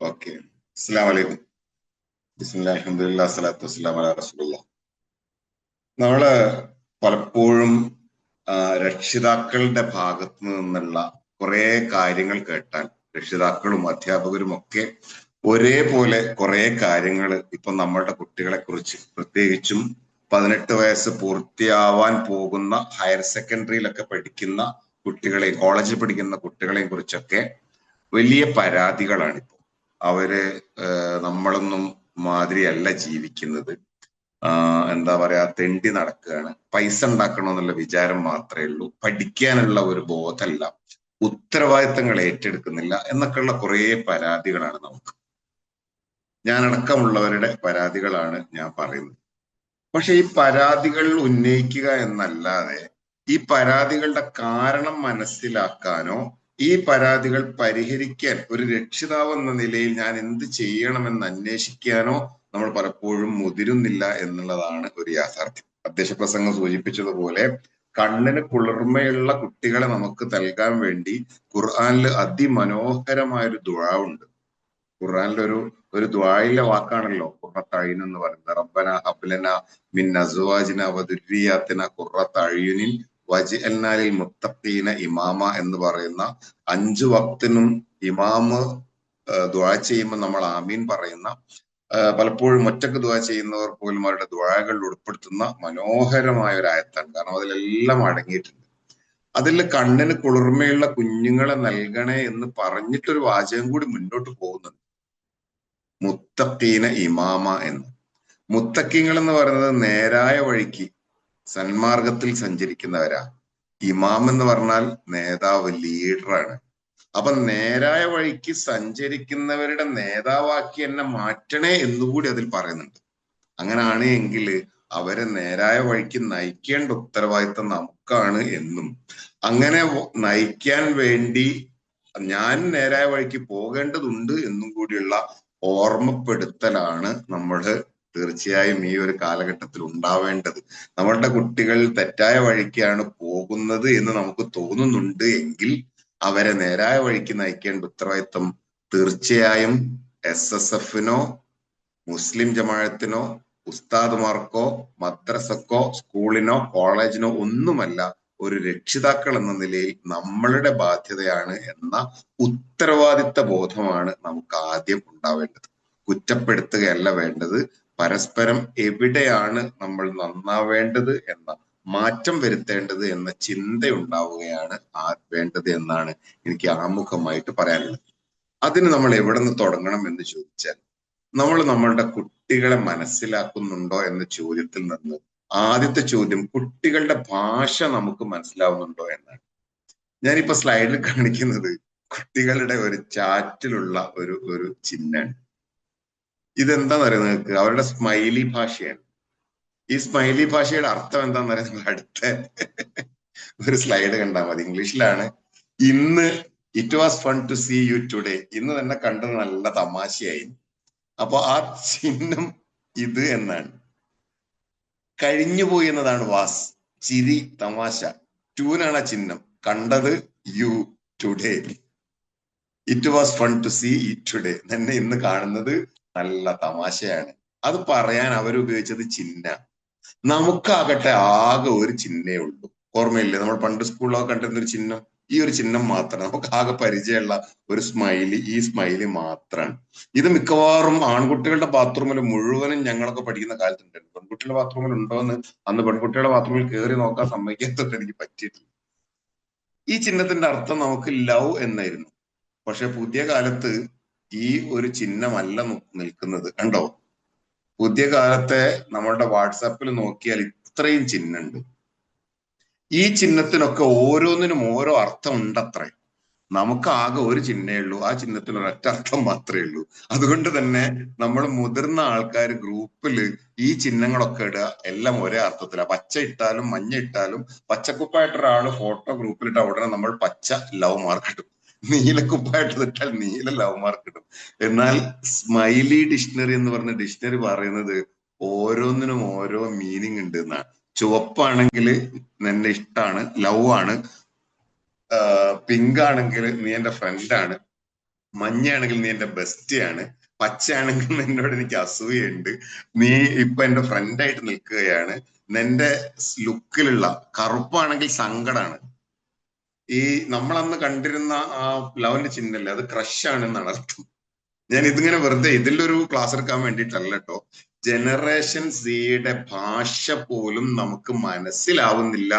Okay. അസ്സലാമു അലൈക്കും. ബിസ്മില്ലാഹി അൽഹംദുലില്ലാഹി സ്വലാത്തു വസ്സലാമു അലാ റസൂലില്ലാഹ്. നമ്മള് പലപ്പോഴും രക്ഷിതാക്കളുടെ ഭാഗത്തു നിന്നുള്ള കുറെ കാര്യങ്ങൾ കേട്ടാൽ രക്ഷിതാക്കളും അധ്യാപകരും ഒക്കെ ഒരേപോലെ കുറെ കാര്യങ്ങൾ ഇപ്പൊ നമ്മളുടെ കുട്ടികളെ കുറിച്ച്, പ്രത്യേകിച്ചും 18 വയസ്സ് പൂർത്തിയാവാൻ പോകുന്ന ഹയർ സെക്കൻഡറിയിലൊക്കെ പഠിക്കുന്ന കുട്ടികളെയും കോളേജിൽ പഠിക്കുന്ന കുട്ടികളെയും കുറിച്ചൊക്കെ വലിയ പരാതികളാണ് ഇപ്പോൾ. അവര് നമ്മളൊന്നും മാതിരിയല്ല ജീവിക്കുന്നത്. എന്താ പറയാ, തെണ്ടി നടക്കുകയാണ്, പൈസ ഉണ്ടാക്കണമെന്നുള്ള വിചാരം മാത്രമേ ഉള്ളൂ, പഠിക്കാനുള്ള ഒരു ബോധമല്ല, ഉത്തരവാദിത്തങ്ങൾ ഏറ്റെടുക്കുന്നില്ല എന്നൊക്കെയുള്ള കുറെ പരാതികളാണ് നമുക്ക്. ഞാനടക്കമുള്ളവരുടെ പരാതികളാണ് ഞാൻ പറയുന്നത്. പക്ഷെ ഈ പരാതികൾ ഉന്നയിക്കുക എന്നല്ലാതെ ഈ പരാതികളുടെ കാരണം മനസ്സിലാക്കാനോ ഈ പരാതികൾ പരിഹരിക്കാൻ ഒരു രക്ഷിതാവ് എന്ന നിലയിൽ ഞാൻ എന്ത് ചെയ്യണമെന്ന് അന്വേഷിക്കാനോ നമ്മൾ പലപ്പോഴും മുതിരുന്നില്ല എന്നുള്ളതാണ് ഒരു യാഥാർത്ഥ്യം. അധ്യക്ഷ പ്രസംഗം സൂചിപ്പിച്ചതുപോലെ കണ്ണിന് കുളിർമയുള്ള കുട്ടികളെ നമുക്ക് നൽകാൻ വേണ്ടി ഖുർആനിൽ അതിമനോഹരമായൊരു ദുആ ഉണ്ട്. ഖുർആനിലെ ഒരു ദുആയിലെ വാക്കാണല്ലോ ഖുർറത്ത അയ്യുൻ എന്ന് പറയുന്നത്. റബ്ബന ഹബ്ലന മിൻ അസ്വാജിന വദുരിയാത്തിന ഖുർറത്ത അയ്യുനിൻ വജ്അൽനാ ലിൽ മുത്തഖീന ഇമാമ എന്ന് പറയുന്ന 5 വക്തിനും ഇമാമ് ദുആ ചെയ്യുമ്പോൾ നമ്മൾ ആമീൻ പറയുന്ന, പലപ്പോഴും ഒറ്റക്ക് ദുആ ചെയ്യുന്നവർ പോലും അവരുടെ ദുആകളിൽ ഉൾപ്പെടുത്തുന്ന മനോഹരമായ ഒരു ആയത്താണ്. കാരണം അതിലെല്ലാം അടങ്ങിയിട്ടുണ്ട്. അതിൽ കണ്ണിന് കുളിർമയുള്ള കുഞ്ഞുങ്ങളെ നൽകണേ എന്ന് പറഞ്ഞിട്ടൊരു വാചകം കൂടി മുന്നോട്ട് പോകുന്നുണ്ട്, മുത്തഖീന ഇമാമ എന്ന്. മുത്തഖീങ്ങൾ എന്ന് പറയുന്നത് നേരായ വഴിക്ക് സന്മാർഗത്തിൽ സഞ്ചരിക്കുന്നവരാ. ഇമാം എന്ന് പറഞ്ഞാൽ നേതാവ്, ലീഡറാണ്. അപ്പൊ നേരായ വഴിക്ക് സഞ്ചരിക്കുന്നവരുടെ നേതാവാക്കി എന്നെ മാറ്റണേ എന്നുകൂടി അതിൽ പറയുന്നുണ്ട്. അങ്ങനാണ് എങ്കിൽ അവരെ നേരായ വഴിക്ക് നയിക്കേണ്ട ഉത്തരവാദിത്തം നമുക്കാണ് എന്നും, അങ്ങനെ നയിക്കാൻ വേണ്ടി ഞാൻ നേരായ വഴിക്ക് പോകേണ്ടതുണ്ട് എന്നും കൂടിയുള്ള ഓർമ്മപ്പെടുത്തലാണ് നമ്മൾ തീർച്ചയായും ഈ ഒരു കാലഘട്ടത്തിൽ ഉണ്ടാവേണ്ടത്. നമ്മളുടെ കുട്ടികൾ തെറ്റായ വഴിക്കാണ് പോകുന്നത് എന്ന് നമുക്ക് തോന്നുന്നുണ്ട് എങ്കിൽ അവരെ നേരായ വഴിക്ക് നയിക്കേണ്ട ഉത്തരവാദിത്തം തീർച്ചയായും SSF-നോ മുസ്ലിം ജമാഅത്തിനോ ഉസ്താദുമാർക്കോ മദ്രസക്കോ സ്കൂളിനോ കോളേജിനോ ഒന്നുമല്ല, ഒരു രക്ഷിതാക്കൾ എന്ന നിലയിൽ നമ്മളുടെ ബാധ്യതയാണ് എന്ന ഉത്തരവാദിത്ത ബോധമാണ് നമുക്ക് ആദ്യം ഉണ്ടാവേണ്ടത്. കുറ്റപ്പെടുത്തുകയല്ല വേണ്ടത്, പരസ്പരം എവിടെയാണ് നമ്മൾ നന്നാവേണ്ടത് എന്ന, മാറ്റം വരുത്തേണ്ടത് എന്ന ചിന്ത ഉണ്ടാവുകയാണ് വേണ്ടത് എന്നാണ് എനിക്ക് ആമുഖമായിട്ട് പറയാനുള്ളത്. അതിന് നമ്മൾ എവിടെ നിന്ന് തുടങ്ങണം എന്ന് ചോദിച്ചാൽ, നമ്മൾ നമ്മളുടെ കുട്ടികളെ മനസ്സിലാക്കുന്നുണ്ടോ എന്ന ചോദ്യത്തിൽ നിന്ന് ആദ്യത്തെ ചോദ്യം കുട്ടികളുടെ ഭാഷ നമുക്ക് മനസ്സിലാവുന്നുണ്ടോ എന്നാണ്. ഞാനിപ്പോ സ്ലൈഡിൽ കാണിക്കുന്നത് കുട്ടികളുടെ ഒരു ചാറ്റിലുള്ള ഒരു ചിഹ്നമാണ്. ഇതെന്താന്ന് പറയുന്നത് നിങ്ങൾക്ക്, അവരുടെ സ്മൈലി ഭാഷയാണ്. ഈ സ്മൈലി ഭാഷയുടെ അർത്ഥം എന്താന്ന് പറയുന്നത് അടുത്ത ഒരു സ്ലൈഡ് കണ്ടാൽ മതി. ഇംഗ്ലീഷിലാണ്. ഇന്ന് it was fun to see you today, ഇന്ന് തന്നെ കണ്ടത് നല്ല തമാശയായി. അപ്പൊ ആ ചിഹ്നം ഇത് എന്നാണ്. കഴിഞ്ഞുപോയി എന്നതാണ് വാസ്, ചിരി, തമാശ. ടൂനാണ് ആ ചിഹ്നം. കണ്ടത് you, today. It was fun to see today, തന്നെ ഇന്ന് കാണുന്നത് നല്ല തമാശയാണ്. അത് പറയാൻ അവരുപയോഗിച്ചത് ചിഹ്ന. നമുക്കാകട്ടെ ആകെ ഒരു ചിഹ്നേ ഉള്ളൂ. ഓർമ്മയില്ലേ, നമ്മൾ പണ്ട് സ്കൂളിലൊക്കെ കണ്ടിരുന്ന ഒരു ചിഹ്നം? ഈ ഒരു ചിഹ്നം മാത്രം നമുക്ക് ആകെ പരിചയമുള്ള ഒരു സ്മൈലി, ഈ സ്മൈലി മാത്രമാണ്. ഇത് മിക്കവാറും ആൺകുട്ടികളുടെ ബാത്റൂമിൽ മുഴുവനും ഞങ്ങളൊക്കെ പഠിക്കുന്ന കാലത്തുണ്ടായിരുന്നു. പെൺകുട്ടികളുടെ ബാത്റൂമിൽ ഉണ്ടോ എന്ന് അന്ന് പെൺകുട്ടികളുടെ ബാത്റൂമിൽ കയറി നോക്കാൻ സമ്മതിക്കാത്തത് എനിക്ക് പറ്റിയിട്ടില്ല. ഈ ചിഹ്നത്തിന്റെ അർത്ഥം നമുക്ക് ലവ് എന്നായിരുന്നു. പക്ഷെ പുതിയ കാലത്ത് ഈ ഒരു ചിഹ്നമല്ല നിൽക്കുന്നത്. കണ്ടോ, പുതിയ കാലത്തെ നമ്മളുടെ വാട്സാപ്പിൽ നോക്കിയാൽ ഇത്രയും ചിഹ്നമുണ്ട്. ഈ ചിഹ്നത്തിനൊക്കെ ഓരോന്നിനും ഓരോ അർത്ഥം ഉണ്ടത്രേ. നമുക്ക് ആകെ ഒരു ചിഹ്നേ ഉള്ളൂ, ആ ചിഹ്നത്തിന് ഒരൊറ്റ അർത്ഥം മാത്രമേ ഉള്ളൂ. അതുകൊണ്ട് തന്നെ നമ്മൾ മുതിർന്ന ആൾക്കാർ ഗ്രൂപ്പിൽ ഈ ചിഹ്നങ്ങളൊക്കെ ഇടുക എല്ലാം ഒരേ അർത്ഥത്തില. പച്ച ഇട്ടാലും മഞ്ഞ ഇട്ടാലും, പച്ചക്കുപ്പായിട്ടൊരാള് ഫോട്ടോ ഗ്രൂപ്പിലിട്ട ഉടനെ നമ്മൾ പച്ച ലവ് മാർക്ക് ഇടും, നീലക്കുപ്പായിട്ട് ഇട്ടാൽ നീല ലവ് മാർക്ക് ഇടും. എന്നാൽ സ്മൈലി ഡിക്ഷണറി എന്ന് പറഞ്ഞ ഡിക്ഷണറി പറയുന്നത് ഓരോന്നിനും ഓരോ മീനിങ് ഉണ്ട് എന്നാണ്. ചുവപ്പാണെങ്കിൽ നിന്നെ ഇഷ്ടാണ്, ലവ് ആണ്. പിങ്ക് ആണെങ്കിൽ നീ എന്റെ ഫ്രണ്ടാണ്. മഞ്ഞയാണെങ്കിൽ നീ എന്റെ ബെസ്റ്റിയാണ്, പച്ചയാണെങ്കിൽ നിന്നോട് എനിക്ക് അസൂയുണ്ട്, നീ ഇപ്പൊ എന്റെ ഫ്രണ്ടായിട്ട് നിൽക്കുകയാണ്, നിന്റെ ലുക്കിലുള്ള കറുപ്പാണെങ്കിൽ സങ്കടാണ്. ഈ നമ്മളന്ന് കണ്ടിരുന്ന ആ ലവന്റെ ചിഹ്നല്ലേ, അത് ക്രഷ് ആണെന്നാണ് അർത്ഥം. ഞാൻ ഇതിങ്ങനെ വെറുതെ ഇതിന്റെ ഒരു ക്ലാസ് എടുക്കാൻ വേണ്ടിയിട്ടല്ല കേട്ടോ. ജനറേഷൻ സിയുടെ ഭാഷ പോലും നമുക്ക് മനസ്സിലാവുന്നില്ല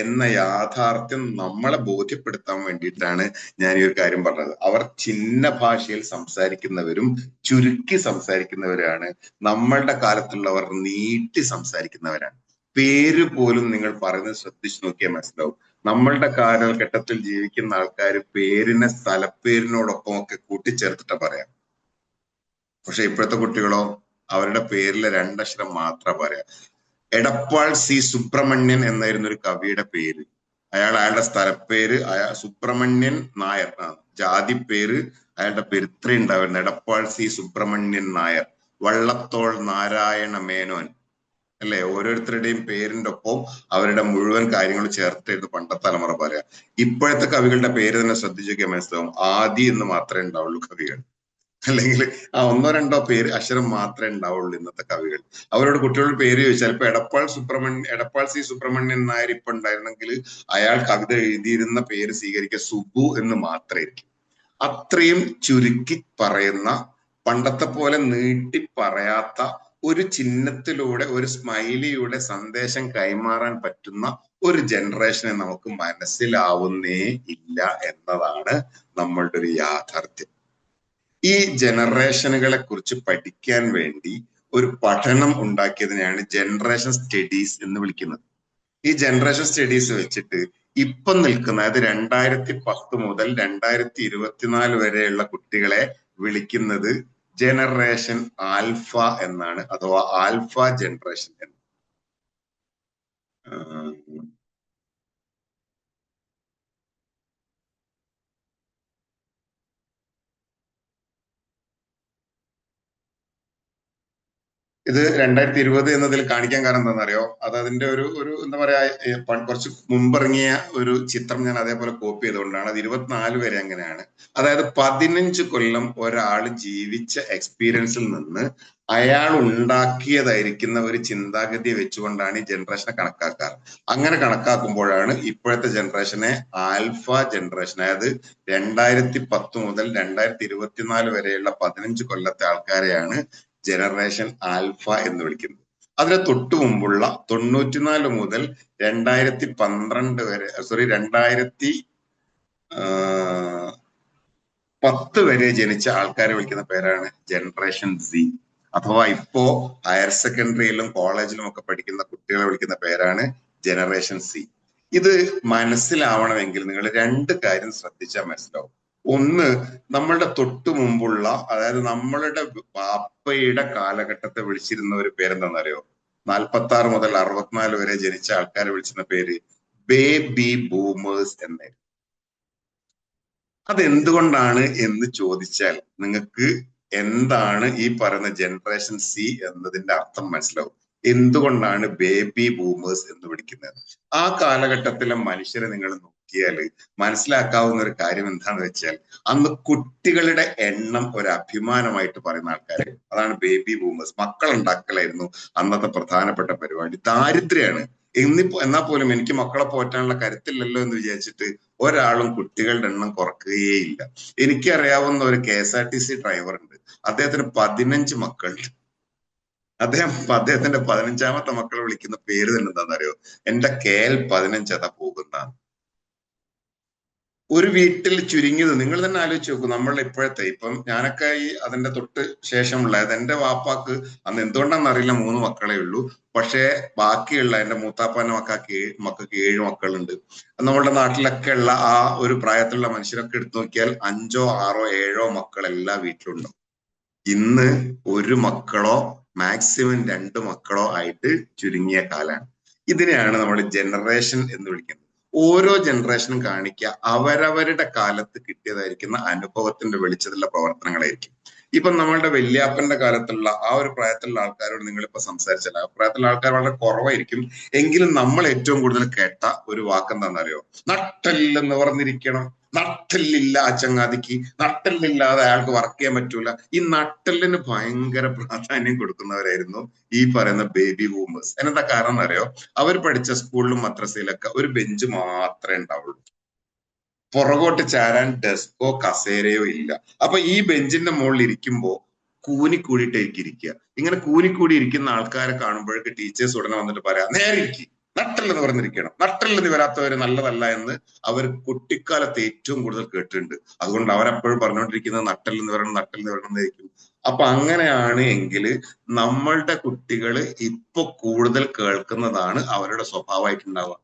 എന്ന യാഥാർത്ഥ്യം നമ്മളെ ബോധ്യപ്പെടുത്താൻ വേണ്ടിയിട്ടാണ് ഞാൻ ഈ ഒരു കാര്യം പറഞ്ഞത്. അവർ ചിഹ്ന ഭാഷയിൽ സംസാരിക്കുന്നവരും ചുരുക്കി സംസാരിക്കുന്നവരാണ്. നമ്മളുടെ കാലത്തുള്ളവർ നീട്ടി സംസാരിക്കുന്നവരാണ്. പേര് പോലും നിങ്ങൾ പറയുന്നത് ശ്രദ്ധിച്ചു നോക്കിയാൽ മനസ്സിലാവും. നമ്മളുടെ കാലഘട്ടത്തിൽ ജീവിക്കുന്ന ആൾക്കാർ പേരിനെ സ്ഥലപ്പേരിനോടൊപ്പം ഒക്കെ കൂട്ടിച്ചേർത്തിട്ട് പറയാം. പക്ഷെ ഇപ്പോഴത്തെ കുട്ടികളോ അവരുടെ പേരിലെ രണ്ടക്ഷരം മാത്രം പറയാം. എടപ്പാൾ സി സുബ്രഹ്മണ്യൻ എന്നായിരുന്നു ഒരു കവിയുടെ പേര്. അയാളുടെ സ്ഥലപ്പേര് സുബ്രഹ്മണ്യൻ നായർ, ജാതി പേര് അയാളുടെ പേര് ഇത്രയും ഉണ്ടായിരുന്നു, എടപ്പാൾ സി സുബ്രഹ്മണ്യൻ നായർ. വള്ളത്തോൾ നാരായണ മേനോൻ, അല്ലെ? ഓരോരുത്തരുടെയും പേരിന്റെ ഒപ്പം അവരുടെ മുഴുവൻ കാര്യങ്ങൾ ചേർത്തായിരുന്നു പണ്ടത്തെ തലമുറ പറയാം. ഇപ്പോഴത്തെ കവികളുടെ പേര് തന്നെ ശ്രദ്ധിച്ചൊക്കെ മനസ്സിലാവും. ആദി എന്ന് മാത്രമേ ഉണ്ടാവുള്ളൂ കവികൾ, അല്ലെങ്കിൽ ആ ഒന്നോ രണ്ടോ പേര് അക്ഷരം മാത്രമേ ഉണ്ടാവുള്ളൂ ഇന്നത്തെ കവികൾ. അവരോട് കുട്ടികളുടെ പേര് ചോദിച്ചാൽ ഇപ്പൊ എടപ്പാൾ സി സുബ്രഹ്മണ്യൻ നായർ ഇപ്പൊ ഉണ്ടായിരുന്നെങ്കിൽ അയാൾ കവിത എഴുതിയിരുന്ന പേര് സ്വീകരിക്കുക സുബു എന്ന് മാത്രമായിരിക്കും. അത്രയും ചുരുക്കി പറയുന്ന, പണ്ടത്തെ പോലെ നീട്ടി പറയാത്ത, ഒരു ചിഹ്നത്തിലൂടെ ഒരു സ്മൈലിയുടെ സന്ദേശം കൈമാറാൻ പറ്റുന്ന ഒരു ജനറേഷനെ നമുക്ക് മനസ്സിലാവുന്നേ ഇല്ല എന്നതാണ് നമ്മളുടെ ഒരു യാഥാർത്ഥ്യം. ഈ ജനറേഷനുകളെ കുറിച്ച് പഠിക്കാൻ വേണ്ടി ഒരു പഠനം ഉണ്ടാക്കിയതിനെയാണ് ജനറേഷൻ സ്റ്റഡീസ് എന്ന് വിളിക്കുന്നത്. ഈ ജനറേഷൻ സ്റ്റഡീസ് വെച്ചിട്ട് ഇപ്പം നിൽക്കുന്ന, അതായത് 2010 മുതൽ 2024 വരെയുള്ള കുട്ടികളെ വിളിക്കുന്നത് ജനറേഷൻ ആൽഫ എന്നാണ്, അഥവാ ആൽഫ ജനറേഷൻ എന്ന്. ഇത് 2020 എന്നതിൽ കാണിക്കാൻ കാരണം എന്താണെന്നറിയോ? അത് അതിന്റെ ഒരു എന്താ പറയാ, കുറച്ച് മുമ്പിറങ്ങിയ ഒരു ചിത്രം ഞാൻ അതേപോലെ കോപ്പി ചെയ്തുകൊണ്ടാണ്. അത് 24 വരെ അങ്ങനെയാണ്. അതായത് 15 കൊല്ലം ഒരാൾ ജീവിച്ച എക്സ്പീരിയൻസിൽ നിന്ന് അയാൾ ഉണ്ടാക്കിയതായിരിക്കുന്ന ഒരു ചിന്താഗതിയെ വെച്ചുകൊണ്ടാണ് ഈ ജനറേഷനെ കണക്കാക്കാറ്. അങ്ങനെ കണക്കാക്കുമ്പോഴാണ് ഇപ്പോഴത്തെ ജനറേഷനെ ആൽഫ ജനറേഷൻ, അതായത് 2010 മുതൽ 2024 വരെയുള്ള 15 കൊല്ലത്തെ ആൾക്കാരെയാണ് ജനറേഷൻ ആൽഫ എന്ന് വിളിക്കുന്നത്. അതിന് തൊട്ടു മുമ്പുള്ള 94 മുതൽ 2012 വരെ, 2010 വരെ ജനിച്ച ആൾക്കാരെ വിളിക്കുന്ന പേരാണ് ജനറേഷൻ സി. അഥവാ ഇപ്പോ ഹയർ സെക്കൻഡറിയിലും കോളേജിലും ഒക്കെ പഠിക്കുന്ന കുട്ടികളെ വിളിക്കുന്ന പേരാണ് ജനറേഷൻ സി. ഇത് മനസ്സിലാവണമെങ്കിൽ നിങ്ങൾ രണ്ട് കാര്യം ശ്രദ്ധിച്ചാൽ മനസ്സിലാവും. ഒന്ന്, നമ്മളുടെ തൊട്ടു മുമ്പുള്ള, അതായത് നമ്മളുടെ പാപ്പയുടെ കാലഘട്ടത്തെ വിളിച്ചിരുന്ന ഒരു പേരെന്താണെന്നറിയോ? 46 മുതൽ 64 വരെ ജനിച്ച ആൾക്കാരെ വിളിച്ചിരുന്ന പേര് ബേബി ബൂമേഴ്സ് എന്നായിരുന്നു. അതെന്തുകൊണ്ടാണ് എന്ന് ചോദിച്ചാൽ നിങ്ങൾക്ക് എന്താണ് ഈ പറയുന്ന ജനറേഷൻ സി എന്നതിന്റെ അർത്ഥം മനസ്സിലാവും. എന്തുകൊണ്ടാണ് ബേബി ബൂമേഴ്സ് എന്ന് വിളിക്കുന്നത്? ആ കാലഘട്ടത്തിലെ മനുഷ്യരെ നിങ്ങൾ നോക്കിയാൽ മനസ്സിലാക്കാവുന്ന ഒരു കാര്യം എന്താണെന്ന് വെച്ചാൽ, അന്ന് കുട്ടികളുടെ എണ്ണം ഒരു അഭിമാനമായിട്ട് പറയുന്ന ആൾക്കാര്, അതാണ് ബേബി ബൂമേഴ്സ്. മക്കൾ ഉണ്ടാക്കലായിരുന്നു അന്നത്തെ പ്രധാനപ്പെട്ട പരിപാടി. ദാരിദ്ര്യാണ്. എന്നാൽ പോലും എനിക്ക് മക്കളെ പോറ്റാനുള്ള കരുത്തില്ലല്ലോ എന്ന് വിചാരിച്ചിട്ട് ഒരാളും കുട്ടികളുടെ എണ്ണം കുറക്കുകയേയില്ല. എനിക്കറിയാവുന്ന ഒരു KSRTC ഡ്രൈവർ ഉണ്ട്. അദ്ദേഹത്തിന് 15 മക്കളുണ്ട്. അദ്ദേഹത്തിന്റെ 15ാമത്തെ മക്കളെ വിളിക്കുന്ന പേര് തന്നെ എന്താണെന്നറിയോ? എന്റെ KL15 അതാ പോകുന്നതാണ്. ഒരു വീട്ടിൽ ചുരുങ്ങിയത് നിങ്ങൾ തന്നെ ആലോചിച്ച് നോക്കൂ. നമ്മൾ ഇപ്പോഴത്തെ, ഇപ്പം ഞാനൊക്കെ ഈ അതിന്റെ തൊട്ട് ശേഷമുള്ള, എന്റെ വാപ്പാക്ക് അന്ന് എന്തുകൊണ്ടാണെന്ന് അറിയില്ല 3 മക്കളേ ഉള്ളൂ. പക്ഷേ ബാക്കിയുള്ള എന്റെ മൂത്താപ്പാന്റെ മക്കൾക്ക് 7 മക്കളുണ്ട്. നമ്മളുടെ നാട്ടിലൊക്കെ ഉള്ള ആ ഒരു പ്രായത്തിലുള്ള മനുഷ്യരൊക്കെ എടുത്തു നോക്കിയാൽ 5ഓ 6ഓ 7ഓ മക്കൾ എല്ലാ വീട്ടിലുണ്ടാവും. ഇന്ന് 1 മക്കളോ മാക്സിമം 2 മക്കളോ ആയിട്ട് ചുരുങ്ങിയ കാലാണ്. ഇതിനെയാണ് നമ്മൾ ജനറേഷൻ എന്ന് വിളിക്കുന്നത്. ഓരോ ജനറേഷനും കാണിക്കുക അവരവരുടെ കാലത്ത് കിട്ടിയതായിരിക്കുന്ന അനുഭവത്തിന്റെ വെളിച്ചത്തിലുള്ള പ്രവർത്തനങ്ങളായിരിക്കും. ഇപ്പൊ നമ്മളുടെ വല്യാപ്പന്റെ കാലത്തുള്ള ആ ഒരു പ്രായത്തിലുള്ള ആൾക്കാരോട് നിങ്ങളിപ്പോ സംസാരിച്ചാൽ ആ പ്രായത്തിലുള്ള ആൾക്കാർ വളരെ കുറവായിരിക്കും. എങ്കിലും നമ്മൾ ഏറ്റവും കൂടുതൽ കേട്ട ഒരു വാക്കെന്താണെന്നറിയോ? നട്ടെല്ലെന്ന് പറഞ്ഞിരിക്കണം. നട്ടെല്ലില്ല ആ ചങ്ങാതിക്ക്, നട്ടെല്ലില്ലാതെ അയാൾക്ക് വർക്ക് ചെയ്യാൻ പറ്റൂല. ഈ നട്ടെല്ലിന് ഭയങ്കര പ്രാധാന്യം കൊടുക്കുന്നവരായിരുന്നു ഈ പറയുന്ന ബേബി ബൂമേഴ്സ്. എന്താ കാരണം എന്നറിയോ? അവർ പഠിച്ച സ്കൂളിലും മദ്രസയിലൊക്കെ ഒരു ബെഞ്ച് മാത്രമേ ഉണ്ടാവുള്ളൂ. പുറകോട്ട് ചാരാൻ ഡെസ്കോ കസേരയോ ഇല്ല. അപ്പൊ ഈ ബെഞ്ചിന്റെ മുകളിൽ ഇരിക്കുമ്പോ കൂനിക്കൂടിയിട്ടേക്ക് ഇരിക്കുക. ഇങ്ങനെ കൂനിക്കൂടി ഇരിക്കുന്ന ആൾക്കാരെ കാണുമ്പോഴേക്ക് ടീച്ചേഴ്സ് ഉടനെ വന്നിട്ട് പറയാം, നേരെ ഇരിക്കും, നട്ടല്ലെന്ന് പറഞ്ഞിരിക്കണം, നട്ടല്ലെന്ന് വരാത്തവര് നല്ലതല്ല എന്ന് അവർ കുട്ടിക്കാലത്ത് ഏറ്റവും കൂടുതൽ കേട്ടിട്ടുണ്ട്. അതുകൊണ്ട് അവരെപ്പോഴും പറഞ്ഞുകൊണ്ടിരിക്കുന്നത് നട്ടല്ലെന്ന് വരണം, നട്ടല്ലെന്ന് വരണം എന്നായിരിക്കും. അപ്പൊ അങ്ങനെയാണ് എങ്കിൽ നമ്മളുടെ കുട്ടികൾ ഇപ്പൊ കൂടുതൽ കേൾക്കുന്നതാണ് അവരുടെ സ്വഭാവമായിട്ടുണ്ടാവുക.